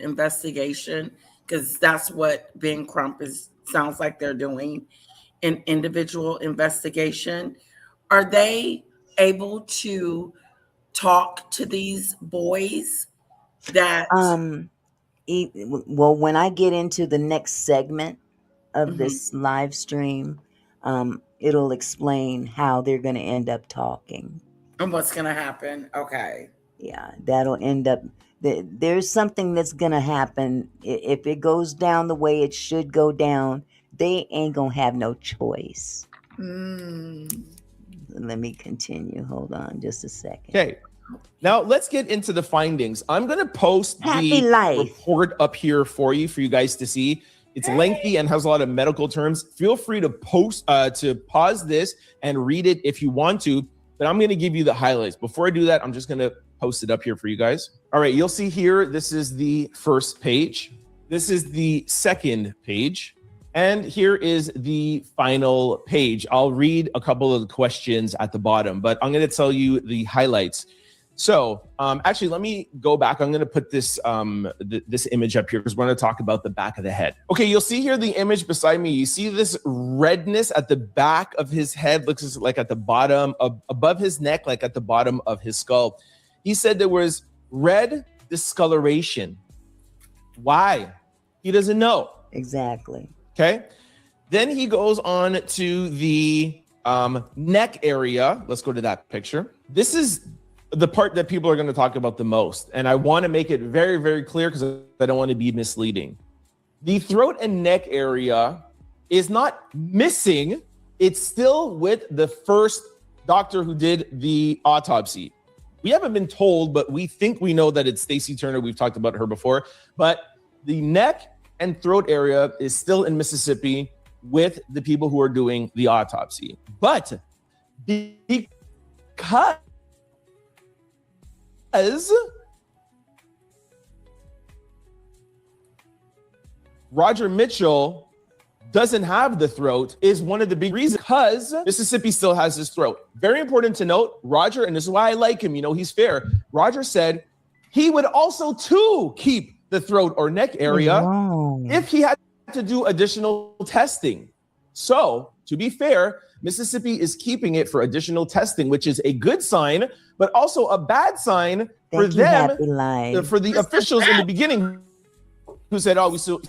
investigation, because that's what Ben Crump sounds like they're doing, an individual investigation, are they able to talk to these boys that Well, when I get into the next segment of Mhm. this live stream, it'll explain how they're going to end up talking. And what's going to happen? Okay. Yeah, that'll end up. There's something that's going to happen. If it goes down the way it should go down, they ain't going to have no choice. Let me continue. Hold on just a second. Okay. Now let's get into the findings. I'm going to post Happy the life. report up here for you guys to see. It's lengthy and has a lot of medical terms. Feel free to pause this and read it if you want to, but I'm going to give you the highlights. Before I do that, I'm just going to post it up here for you guys. All right, you'll see here, this is the first page. This is the second page. And here is the final page. I'll read a couple of the questions at the bottom, but I'm going to tell you the highlights. So actually, let me go back. I'm going to put this this image up here because we're going to talk about the back of the head. Okay, you'll see here the image beside me. You see this redness at the back of his head, looks like at the bottom, above his neck, like at the bottom of his skull. He said there was red discoloration. Why? He doesn't know. Exactly. Okay. Then he goes on to the neck area. Let's go to that picture. This is the part that people are going to talk about the most. And I want to make it very, very clear because I don't want to be misleading. The throat and neck area is not missing. It's still with the first doctor who did the autopsy. We haven't been told, but we think we know that it's Stacy Turner. We've talked about her before. But the neck and throat area is still in Mississippi with the people who are doing the autopsy. But because Roger Mitchell doesn't have the throat is one of the big reasons, because Mississippi still has his throat. Very important to note, Roger, and this is why I like him, you know, he's fair. Roger said he would also too keep the throat or neck area if he had to do additional testing. So to be fair, Mississippi is keeping it for additional testing, which is a good sign, but also a bad sign for them, for the officials in the beginning who said, oh, we still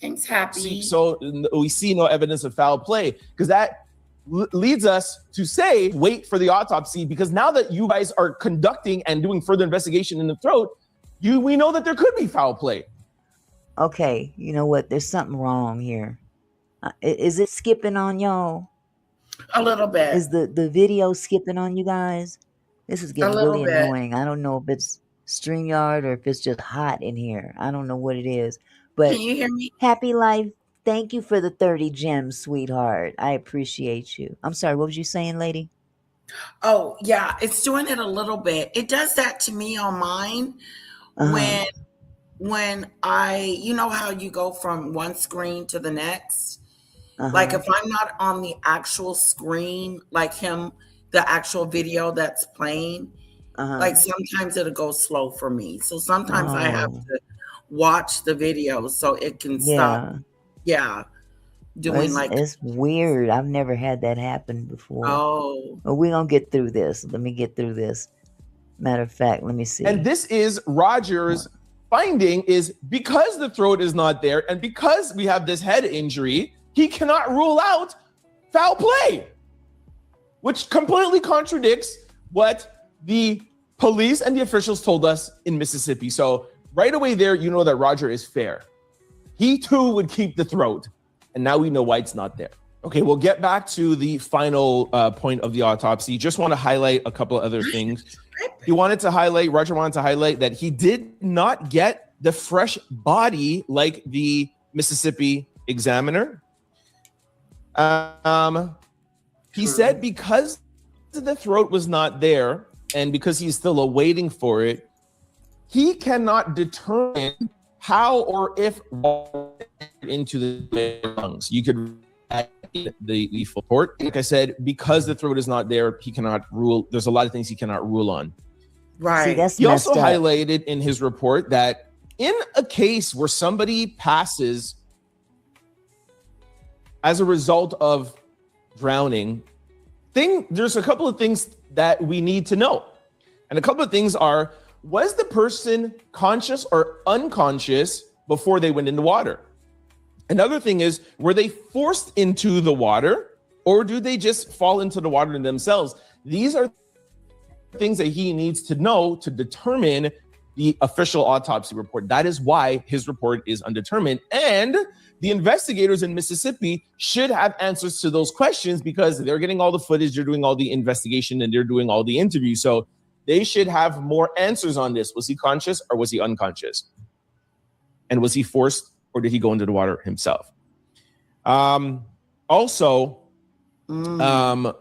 Thanks, Happy. So we see no evidence of foul play, because that leads us to say, wait for the autopsy, because now that you guys are conducting and doing further investigation in the throat, we know that there could be foul play. Okay, you know what? There's something wrong here. Is it skipping on y'all? A little bit. Is the video skipping on you guys? This is getting really annoying. I don't know if it's StreamYard or if it's just hot in here. I don't know what it is. But can you hear me? Happy Life, thank you for the 30 gems, sweetheart. I appreciate you. I'm sorry, what was you saying, lady? Oh, yeah, it's doing it a little bit. It does that to me on mine when I, you know how you go from one screen to the next? Like if I'm not on the actual screen, like the actual video that's playing, like sometimes it'll go slow for me. So sometimes I have to watch the video so it can stop. Yeah. doing like, It's weird. I've never had that happen before. oh, But we're going to get through this. Let me get through this. Matter of fact, let me see. And this is Roger's finding, is because the throat is not there and because we have this head injury, he cannot rule out foul play, which completely contradicts what the police and the officials told us in Mississippi. So right away there, you know that Roger is fair. He too would keep the throat. And now we know why it's not there. Okay, we'll get back to the final point of the autopsy. Just want to highlight a couple of other things. Roger wanted to highlight that he did not get the fresh body like the Mississippi examiner. He said because the throat was not there and because he's still awaiting for it, he cannot determine how or if into the lungs. You could add the full report. Like I said, because the throat is not there, he cannot rule. There's a lot of things he cannot rule on. right. See, he also highlighted in his report that in a case where somebody passes as a result of drowning, there's a couple of things that we need to know. And a couple of things are, was the person conscious or unconscious before they went in the water? Another thing is, were they forced into the water or do they just fall into the water themselves? These are things that he needs to know to determine the official autopsy report. That is why his report is undetermined. And the investigators in Mississippi should have answers to those questions because they're getting all the footage, they're doing all the investigation, and they're doing all the interviews. So they should have more answers on this. Was he conscious or was he unconscious? And was he forced or did he go into the water himself? Also, I'm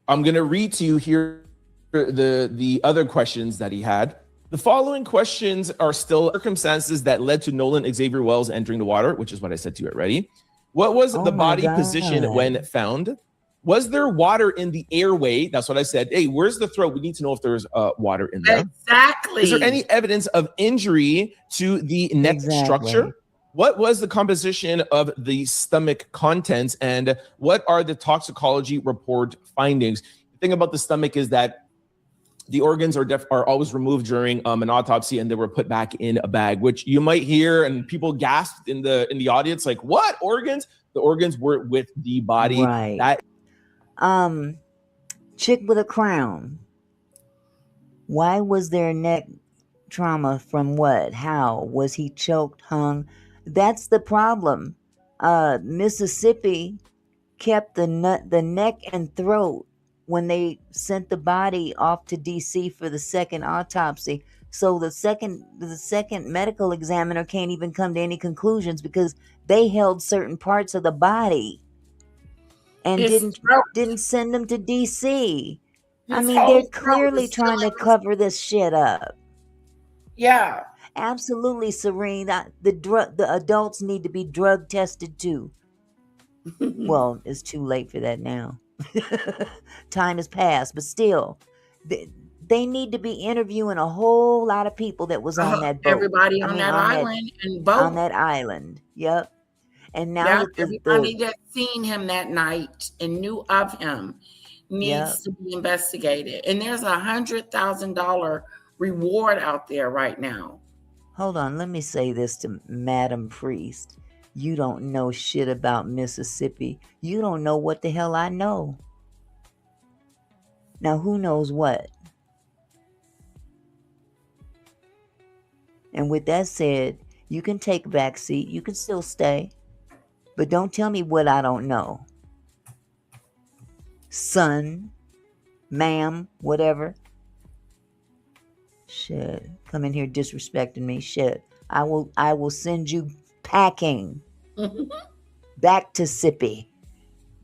going to read to you here the other questions that he had. The following questions are still circumstances that led to Nolan Xavier Wells entering the water, which is what I said to you already. What was the body position when found? Was there water in the airway? That's what I said. Hey, where's the throat? We need to know if there's water in there. Exactly. Is there any evidence of injury to the neck structure? What was the composition of the stomach contents? And what are the toxicology report findings? The thing about the stomach is that the organs are always removed during an autopsy and they were put back in a bag, which you might hear and people gasped in the audience, like, what organs? The organs were with the body. Right. Chick with a crown. Why was there neck trauma from what? How? Was he choked, hung? That's the problem. Mississippi kept the neck and throat when they sent the body off to DC for the second autopsy. So the second medical examiner can't even come to any conclusions because they held certain parts of the body and didn't send them to DC. I mean, they're clearly trying to cover this shit up. Yeah. Absolutely, Serene. The adults need to be drug tested too. Well, it's too late for that now. Time has passed, but still, they need to be interviewing a whole lot of people that was on that boat. Everybody on that island and boat. On that island, yep. And now everybody that seen him that night and knew of him needs to be investigated. And there's $100,000 reward out there right now. Hold on, let me say this to Madam Priest. You don't know shit about Mississippi. You don't know what the hell I know. Now, who knows what? And with that said, you can take a back seat. You can still stay. But don't tell me what I don't know. Son, ma'am, whatever. Shit. Come in here disrespecting me. Shit. I will send you packing back to Sippy.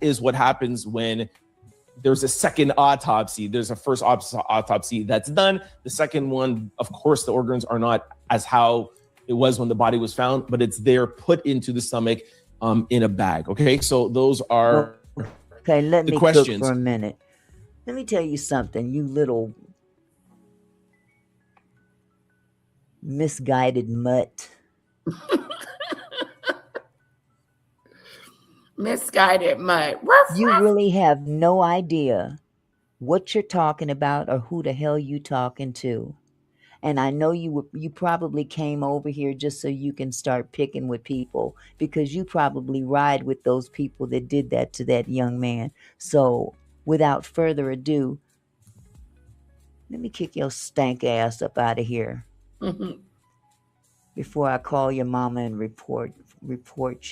Is what happens when there's a second autopsy. There's a first autopsy that's done. The second one, of course, the organs are not as how it was when the body was found, but it's there put into the stomach in a bag. Okay, so those are let the me questions. Cook for a minute. Let me tell you something, you little misguided mutt. Misguided mud. You really have no idea what you're talking about or who the hell you talking to. And I know you probably came over here just so you can start picking with people, because you probably ride with those people that did that to that young man. So without further ado, let me kick your stank ass up out of here before I call your mama and report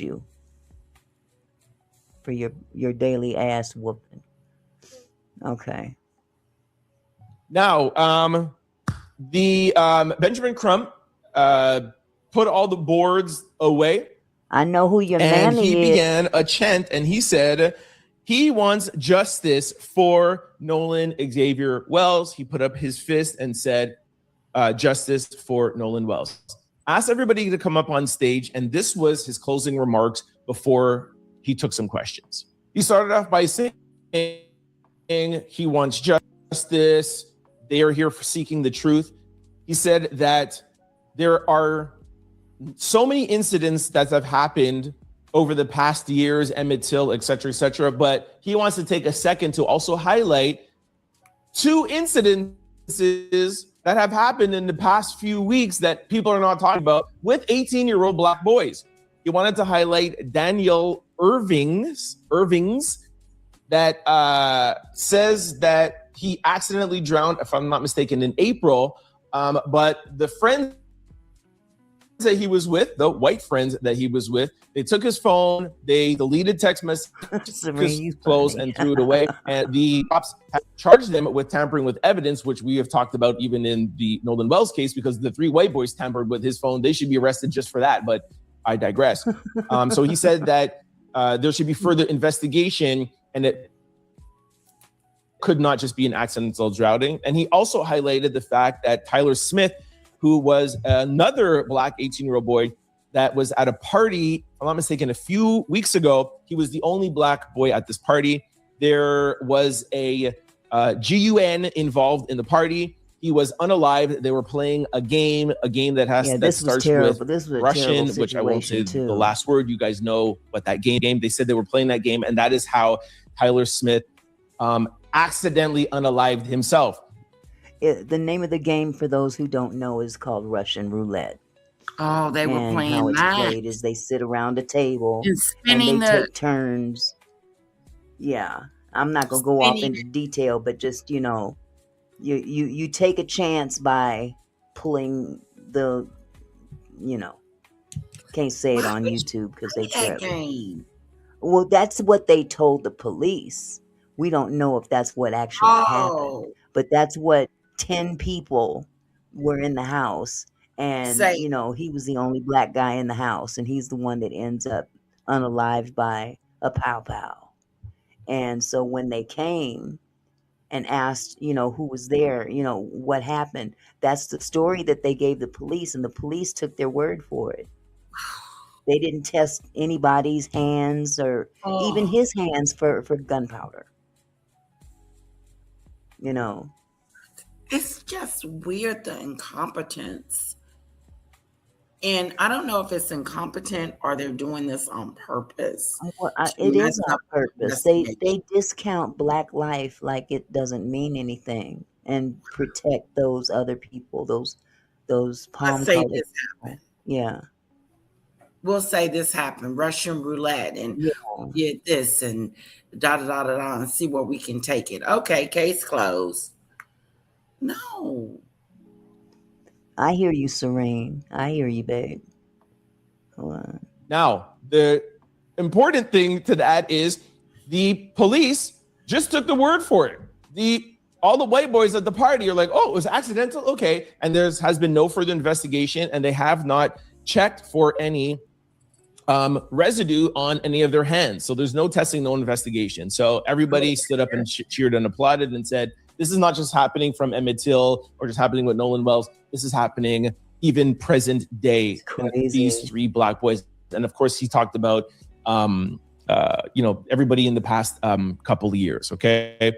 you for your daily ass whooping. Okay. Now, the Benjamin Crump put all the boards away. I know who your and mammy he is. began a chant, and he said he wants justice for Nolan Xavier Wells. He put up his fist and said, justice for Nolan Wells. Asked everybody to come up on stage, and this was his closing remarks before he took some questions. He started off by saying he wants justice. They are here for seeking the truth. He said that there are so many incidents that have happened over the past years, Emmett Till, et cetera, but he wants to take a second to also highlight 2 incidences that have happened in the past few weeks that people are not talking about with 18-year-old Black boys. He wanted to highlight Daniel Irvings that says that he accidentally drowned, if I'm not mistaken, in April, but the friends that he was with, the white friends that he was with, they took his phone, they deleted text messages, his clothes, and threw it away. And the cops have charged them with tampering with evidence, which we have talked about even in the Nolan Wells case, because the 3 white boys tampered with his phone. They should be arrested just for that, but I digress. So he said that there should be further investigation, and it could not just be an accidental drowning. And he also highlighted the fact that Tyler Smith, who was another Black 18-year-old boy that was at a party, if I'm not mistaken, a few weeks ago. He was the only Black boy at this party. There was a GUN involved in the party. He was unalived. They were playing a game that starts with Russian, which I won't say the last word. You guys know what that game. They said they were playing that game, and that is how Tyler Smith accidentally unalived himself. The name of the game, for those who don't know, is called Russian roulette. Oh, they were playing how it's that. played is they sit around a table and they take turns. Yeah, I'm not gonna go off into detail, but just you take a chance by pulling the, can't say it on YouTube because they threaten. Well, that's what they told the police. We don't know if that's what actually happened, but that's what 10 people were in the house, and he was the only Black guy in the house, and he's the one that ends up unalived by a pow. And so when they came and asked, who was there, what happened, that's the story that they gave the police, and the police took their word for it. They didn't test anybody's hands or even his hands for gunpowder. It's just weird, the incompetence. And I don't know if it's incompetent or they're doing this on purpose. Well, it is on purpose. They discount Black life like it doesn't mean anything, and protect those other people, those palm colored people. Yeah. We'll say this happened, Russian roulette, and get this and and see where we can take it. Okay, case closed. No. I hear you, Serene. I hear you, babe. Hold on. Now, the important thing to that is the police just took the word for it. All the white boys at the party are like, oh, it was accidental? Okay. And there has been no further investigation, and they have not checked for any residue on any of their hands. So there's no testing, no investigation. So everybody stood up and cheered and applauded and said, this is not just happening from Emmett Till or just happening with Nolan Wells. This is happening even present day. These 3 Black boys. And of course, he talked about, everybody in the past couple of years. Okay.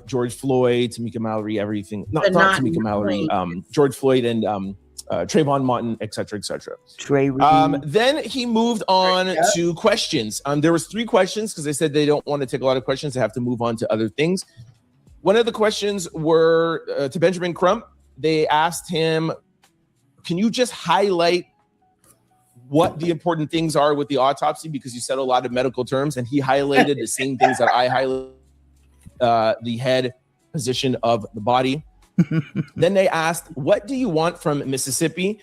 George Floyd, Tamika Mallory, everything. Not Tamika Mallory, George Floyd and Trayvon Martin, et cetera, et cetera. Trey Reed. Then he moved on to questions. There was 3 questions because they said they don't want to take a lot of questions. They have to move on to other things. One of the questions were to Benjamin Crump. They asked him, can you just highlight what the important things are with the autopsy? Because you said a lot of medical terms, and he highlighted the same things that I highlighted, the head position of the body. Then they asked, what do you want from Mississippi?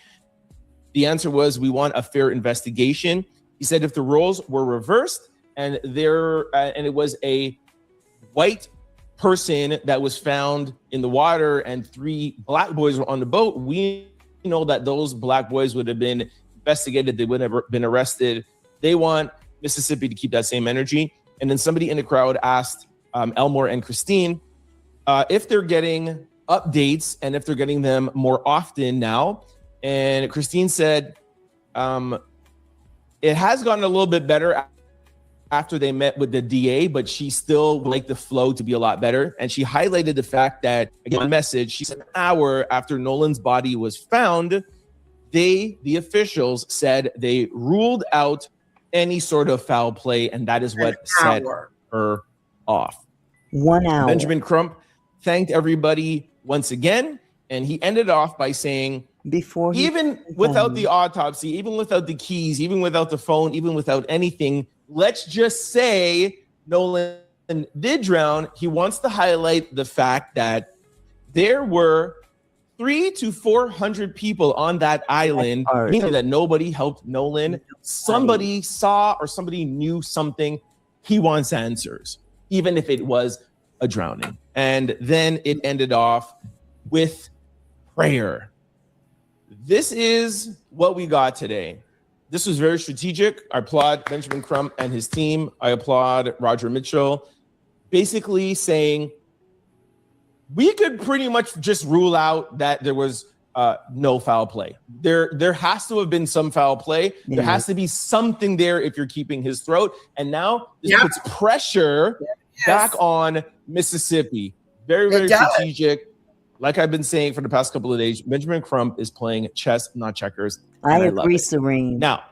The answer was, we want a fair investigation. He said if the roles were reversed and it was a white person that was found in the water and 3 black boys were on the boat, we know that those black boys would have been investigated. They would have been arrested. They want Mississippi to keep that same energy. And then somebody in the crowd asked Elmore and Christine if they're getting updates and if they're getting them more often now. And Christine said it has gotten a little bit better after they met with the DA, but she still would like the flow to be a lot better. And she highlighted the fact that, again, one message, she said an hour after Nolan's body was found, the officials said they ruled out any sort of foul play, and that is what set her off. 1 hour. Benjamin Crump thanked everybody once again, and he ended off by saying, even without the autopsy, even without the keys, even without the phone, even without anything, let's just say Nolan did drown. He wants to highlight the fact that there were 300 to 400 people on that island, meaning that nobody helped Nolan. Somebody saw or somebody knew something. He wants answers, even if it was a drowning. And then it ended off with prayer. This is what we got today. This was very strategic. I applaud Benjamin Crump and his team. I applaud Roger Mitchell, basically saying we could pretty much just rule out that there was no foul play. There has to have been some foul play. Yeah. There has to be something there if you're keeping his throat. And now this puts pressure back on Mississippi. Very, very strategic. Like I've been saying for the past couple of days, Benjamin Crump is playing chess, not checkers. I agree, Serene. Now,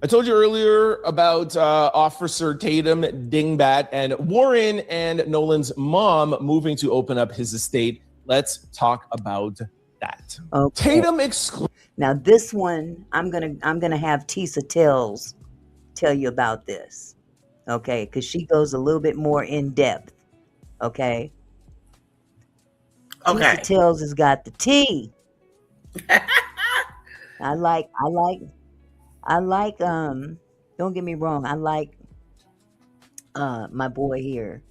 I told you earlier about Officer Tatum, Dingbat, and Warren and Nolan's mom moving to open up his estate. Let's talk about that. Okay. Tatum Now this one, I'm gonna have Tisa Tills tell you about this, okay? Because she goes a little bit more in depth, okay? Tisa Tills has got the tea. I like, don't get me wrong, I like my boy here.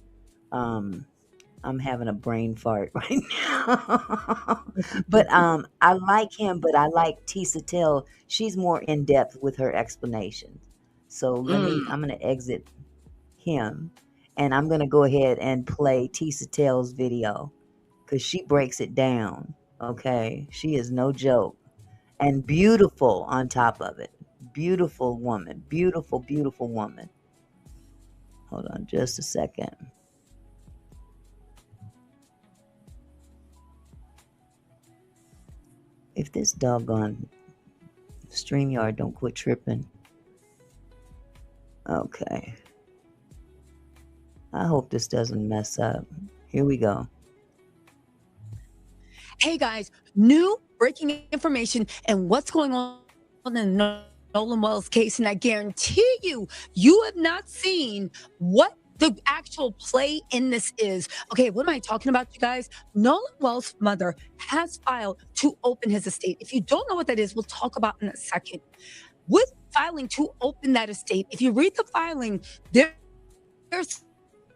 I'm having a brain fart right now. But I like him, but I like Tisa Till. She's more in depth with her explanations. So I'm gonna exit him and I'm gonna go ahead and play Tisa Till's video because she breaks it down. Okay. She is no joke. And beautiful on top of it. Beautiful woman. Beautiful, beautiful woman. Hold on just a second. If this doggone StreamYard don't quit tripping. Okay. I hope this doesn't mess up. Here we go. Hey guys, new breaking information and what's going on in the Nolan Wells case. And I guarantee you, you have not seen what the actual play in this is. Okay, what am I talking about, you guys? Nolan Wells' mother has filed to open his estate. If you don't know what that is, we'll talk about in a second. With filing to open that estate, if you read the filing, there's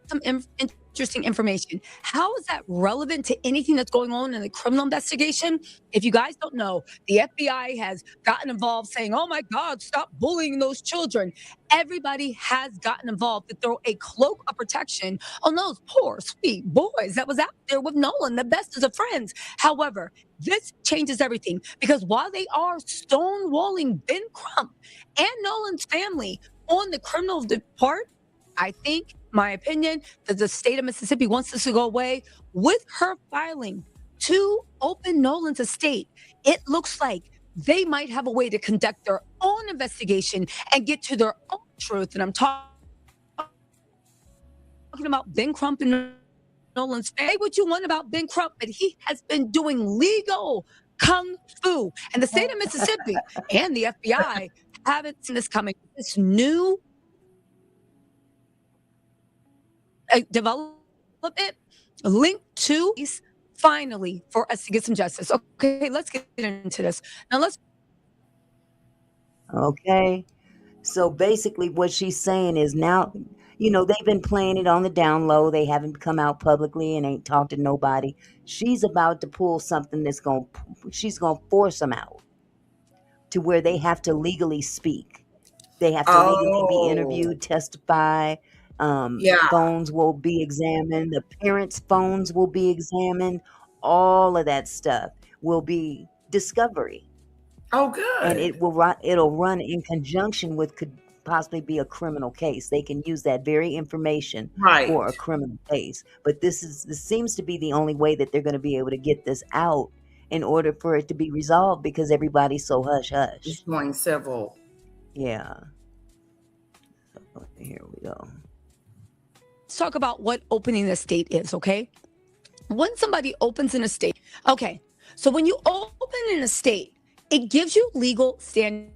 some interesting information. How is that relevant to anything that's going on in the criminal investigation? If you guys don't know, the FBI has gotten involved saying, oh my God, stop bullying those children. Everybody has gotten involved to throw a cloak of protection on those poor, sweet boys that was out there with Nolan, the best of friends. However, this changes everything because while they are stonewalling Ben Crump and Nolan's family on the criminal part, I think, my opinion, that the state of Mississippi wants this to go away with her filing to open Nolan's estate. it looks like they might have a way to conduct their own investigation and get to their own truth. And I'm talking about Ben Crump and Nolan's. Say what you want about Ben Crump, but he has been doing legal kung fu. And the state of Mississippi and the FBI haven't seen this coming. This new development linked to finally for us to get some justice. Okay, let's get into this. Now Okay. So basically, what she's saying is now, they've been playing it on the down low. They haven't come out publicly and ain't talked to nobody. She's about to pull something she's going to force them out to where they have to legally speak. They have to legally be interviewed, testify. Yeah. Phones will be examined. The parents' phones will be examined. All of that stuff will be discovery. Oh, good. And it'll run in conjunction with could possibly be a criminal case. They can use that very information Right. for a criminal case. But this seems to be the only way that they're going to be able to get this out in order for it to be resolved, because everybody's so hush It's hush. going civil. Yeah. So here we go. let's talk about what opening an estate is, okay? When somebody opens an estate, okay, so when you open an estate, it gives you legal standing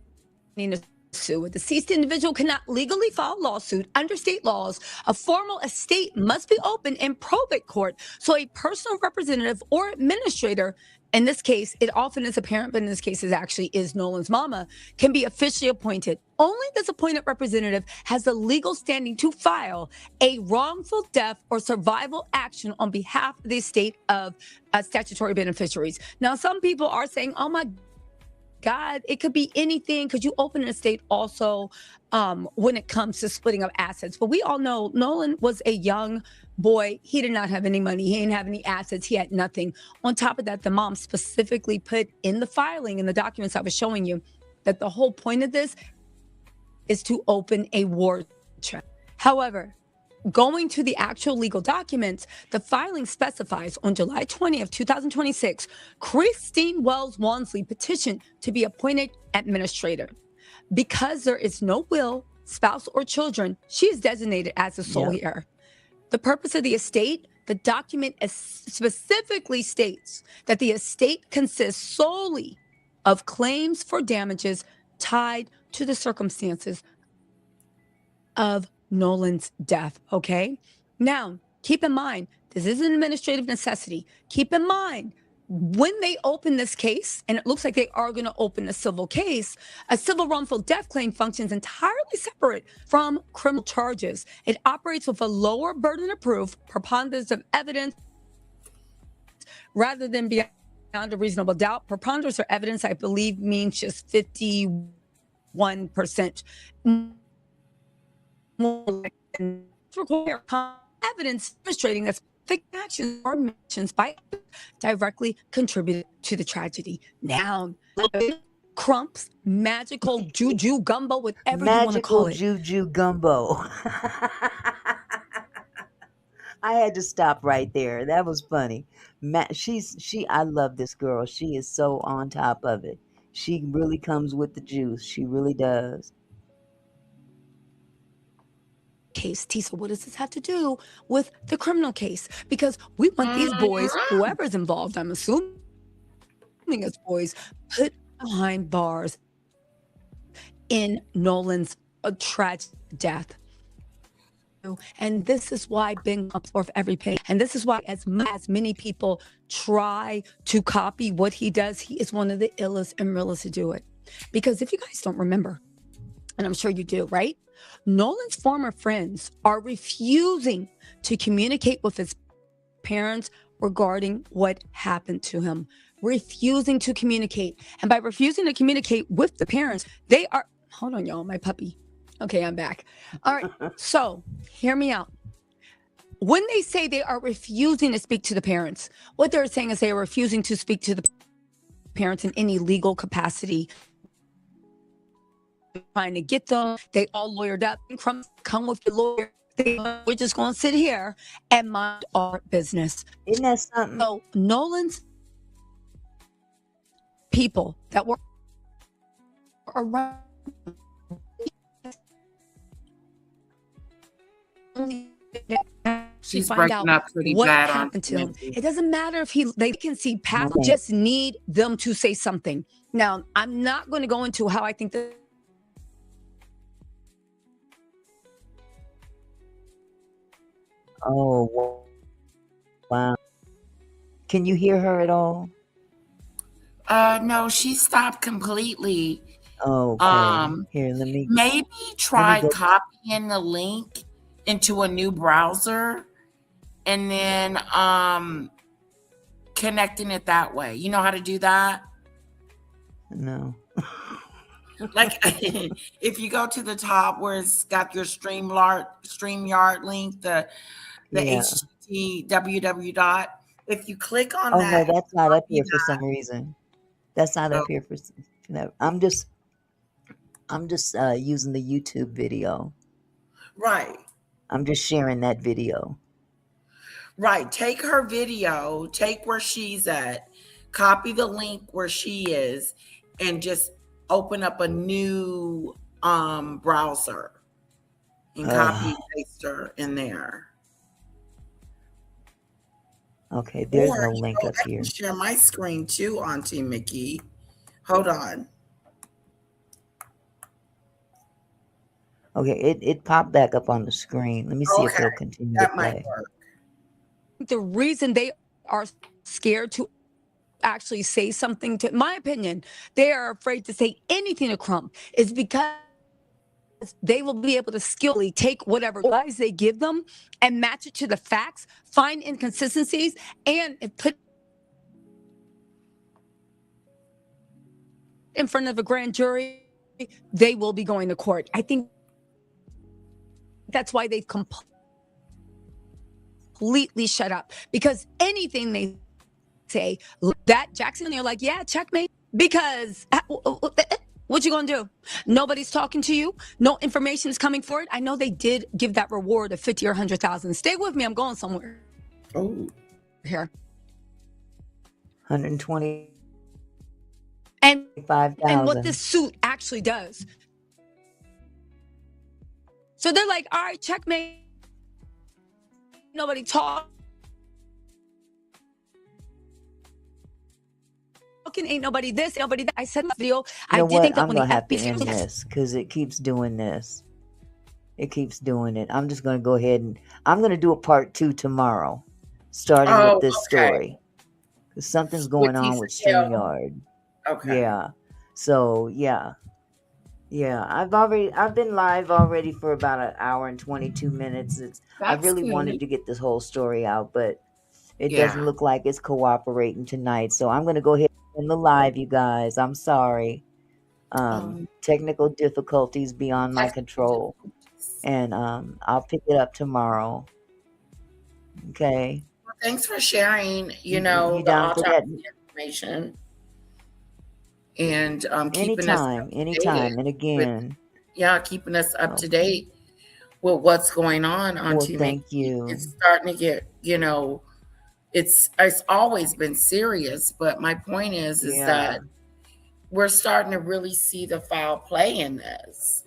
to sue. A deceased individual cannot legally file a lawsuit under state laws. A formal estate must be opened in probate court. So a personal representative or administrator, in this case, it often is a parent, but in this case, it actually is Nolan's mama, can be officially appointed. Only this appointed representative has the legal standing to file a wrongful death or survival action on behalf of the estate of statutory beneficiaries. Now, some people are saying, oh my God, it could be anything. Could you open an estate also when it comes to splitting up assets? But we all know Nolan was a young boy. He did not have any money. He didn't have any assets. He had nothing. On top of that, the mom specifically put in the filing, in the documents I was showing you, that the whole point of this is to open a war chest. However, going to the actual legal documents, the filing specifies on July 20th, 2026, Christine Wells Wansley petitioned to be appointed administrator. Because there is no will, spouse, or children, she is designated as the sole heir. The purpose of the estate, the document specifically states that the estate consists solely of claims for damages tied to the circumstances of Nolan's death, okay? Now, keep in mind, this is an administrative necessity. Keep in mind, when they open this case, and it looks like they are going to open a civil case, a civil wrongful death claim functions entirely separate from criminal charges. It operates with a lower burden of proof, preponderance of evidence, rather than beyond a reasonable doubt. Preponderance of evidence, I believe, means just 51%. Require evidence demonstrating that specific actions or omissions by directly contributed to the tragedy. Now, Crump's magical juju gumbo, whatever you want to call it. Magical juju gumbo. I had to stop right there. That was funny. I love this girl. She is so on top of it. She really comes with the juice. She really does. Case, Tisa, what does this have to do with the criminal case? Because we want these boys, whoever's involved, I'm assuming it's boys, put behind bars in Nolan's tragic death. And this is why Ben comes forth every page. And this is why, as many people try to copy what he does, he is one of the illest and realest to do it. Because if you guys don't remember, and I'm sure you do, right? Nolan's former friends are refusing to communicate with his parents regarding what happened to him. Refusing to communicate. And by refusing to communicate with the parents, they are... Hold on, y'all, my puppy. Okay, I'm back. All right, so hear me out. When they say they are refusing to speak to the parents, what they're saying is they are refusing to speak to the parents in any legal capacity. Trying to get them, they all lawyered up. Come with the lawyer. We're just going to sit here and mind our business. Isn't that something? So Nolan's people that were around. She's Find breaking out up pretty what bad on happened to him. Timothy. It doesn't matter if they can see past, Okay. just need them to say something. Now, I'm not going to go into how I think that. Oh, wow. Can you hear her at all? No, she stopped completely. Okay. Here, Maybe try go. copying the link into a new browser and then connecting it that way. You know how to do that? No. Like if you go to the top where it's got your StreamYard link, the Yeah. http if you click on Oh, that, no, that's not up copy here for some reason. That's not Oh. up here for no. I'm just using the YouTube video. right. I'm just sharing that video. Right. Take her video, take where she's at, copy the link where she is, and just open up a new browser and copy and paste her in there. Okay, there's Or no link up I can here. share my screen too, Auntie Mickey. Hold on. Okay, it popped back up on the screen. Let me see if Okay, it'll continue to that might play. work. The reason they are scared to actually say something, to my opinion, they are afraid to say anything to Trump, is because they will be able to skillfully take whatever lies they give them and match it to the facts, find inconsistencies, and put in front of a grand jury. They will be going to court. I think that's why they've completely shut up, because anything they say, that Jackson, they're like, yeah, checkmate, because what you gonna do? Nobody's talking to you. No information is coming forward. I know they did give that reward of 50 or 100,000. Stay with me. I'm going somewhere Oh, here. 125,000. And what this suit actually does. So they're like, all right, checkmate. Nobody talking. Ain't nobody this, nobody that. I said in the video, You know I did what? think that I'm when gonna the have to FBC end this because it keeps doing this. It keeps doing it. I'm just gonna go ahead and I'm gonna do a part 2 tomorrow, starting with this story. Because something's going on with StreamYard. Okay. Yeah. So yeah. I've been live already for about an hour and 22 minutes. I really wanted to get this whole story out, but it doesn't look like it's cooperating tonight. So I'm gonna go ahead and end the live, you guys. I'm sorry. Technical difficulties beyond my control. And I'll pick it up tomorrow. Okay. Well, thanks for sharing, You the down for that? autopsy information. And keeping us Anytime. And again, keeping us up to date with what's going on well, thank you. It's starting to get, it's always been serious, but my point is that we're starting to really see the foul play in this.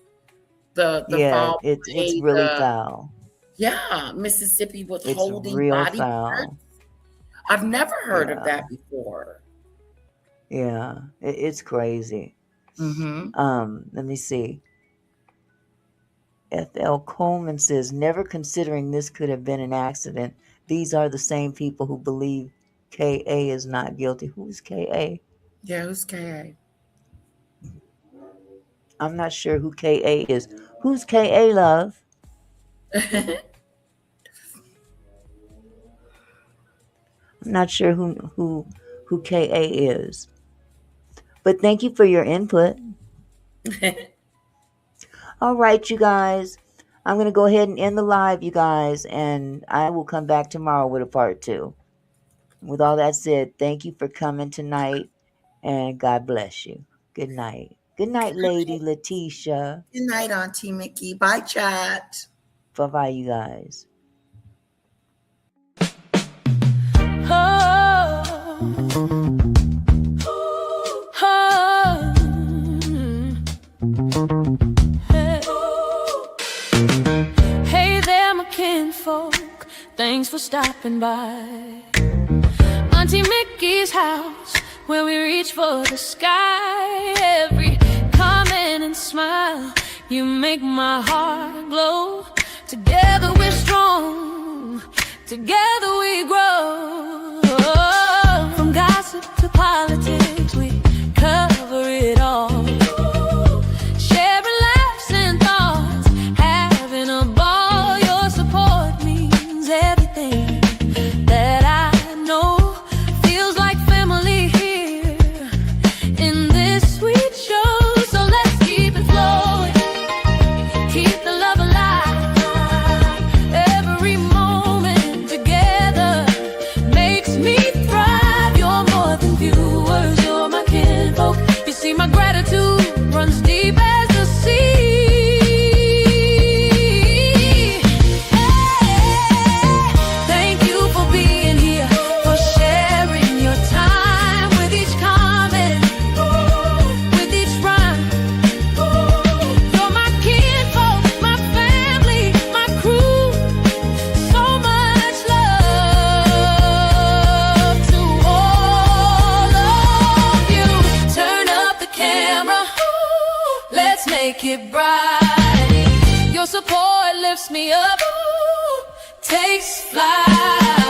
The foul play, it's really foul. Yeah, Mississippi withholding It's real body foul. parts. I've never heard of that before. Yeah, it's crazy. Let me see. F.L. Coleman says, never considering this could have been an accident. These are the same people who believe K.A. is not guilty. Who's K.A.? Yeah, who's K.A.? I'm not sure who K.A. is. Who's K.A., love? I'm not sure who K.A. is. But thank you for your input. All right, you guys. I'm going to go ahead and end the live, you guys, and I will come back tomorrow with a part 2. With all that said, thank you for coming tonight, and God bless you. Good night. Good night, Lady Letitia. Good night, Auntie Mickey. Bye, chat. Bye-bye, you guys. Oh, for stopping by. Auntie Mickey's house, where we reach for the sky. Every comment and smile, you make my heart glow. Together we're strong, together we grow. From gossip to politics, we cover it all. Sharing laughs and thoughts, having a ball. Your support means everything that I know. Feels like family here in this sweet show. So let's keep it flowing, keep the love alive. Every moment together makes me thrive. You're more than viewers, you're my kinfolk. You see, my gratitude runs deep as the sea. Thank you for being here, for sharing your time with each comment, with each rhyme. You're my kinfolk, my family, my crew. So much love to all of you. Turn up the camera, let's make it bright. Your support lifts me up, takes flight.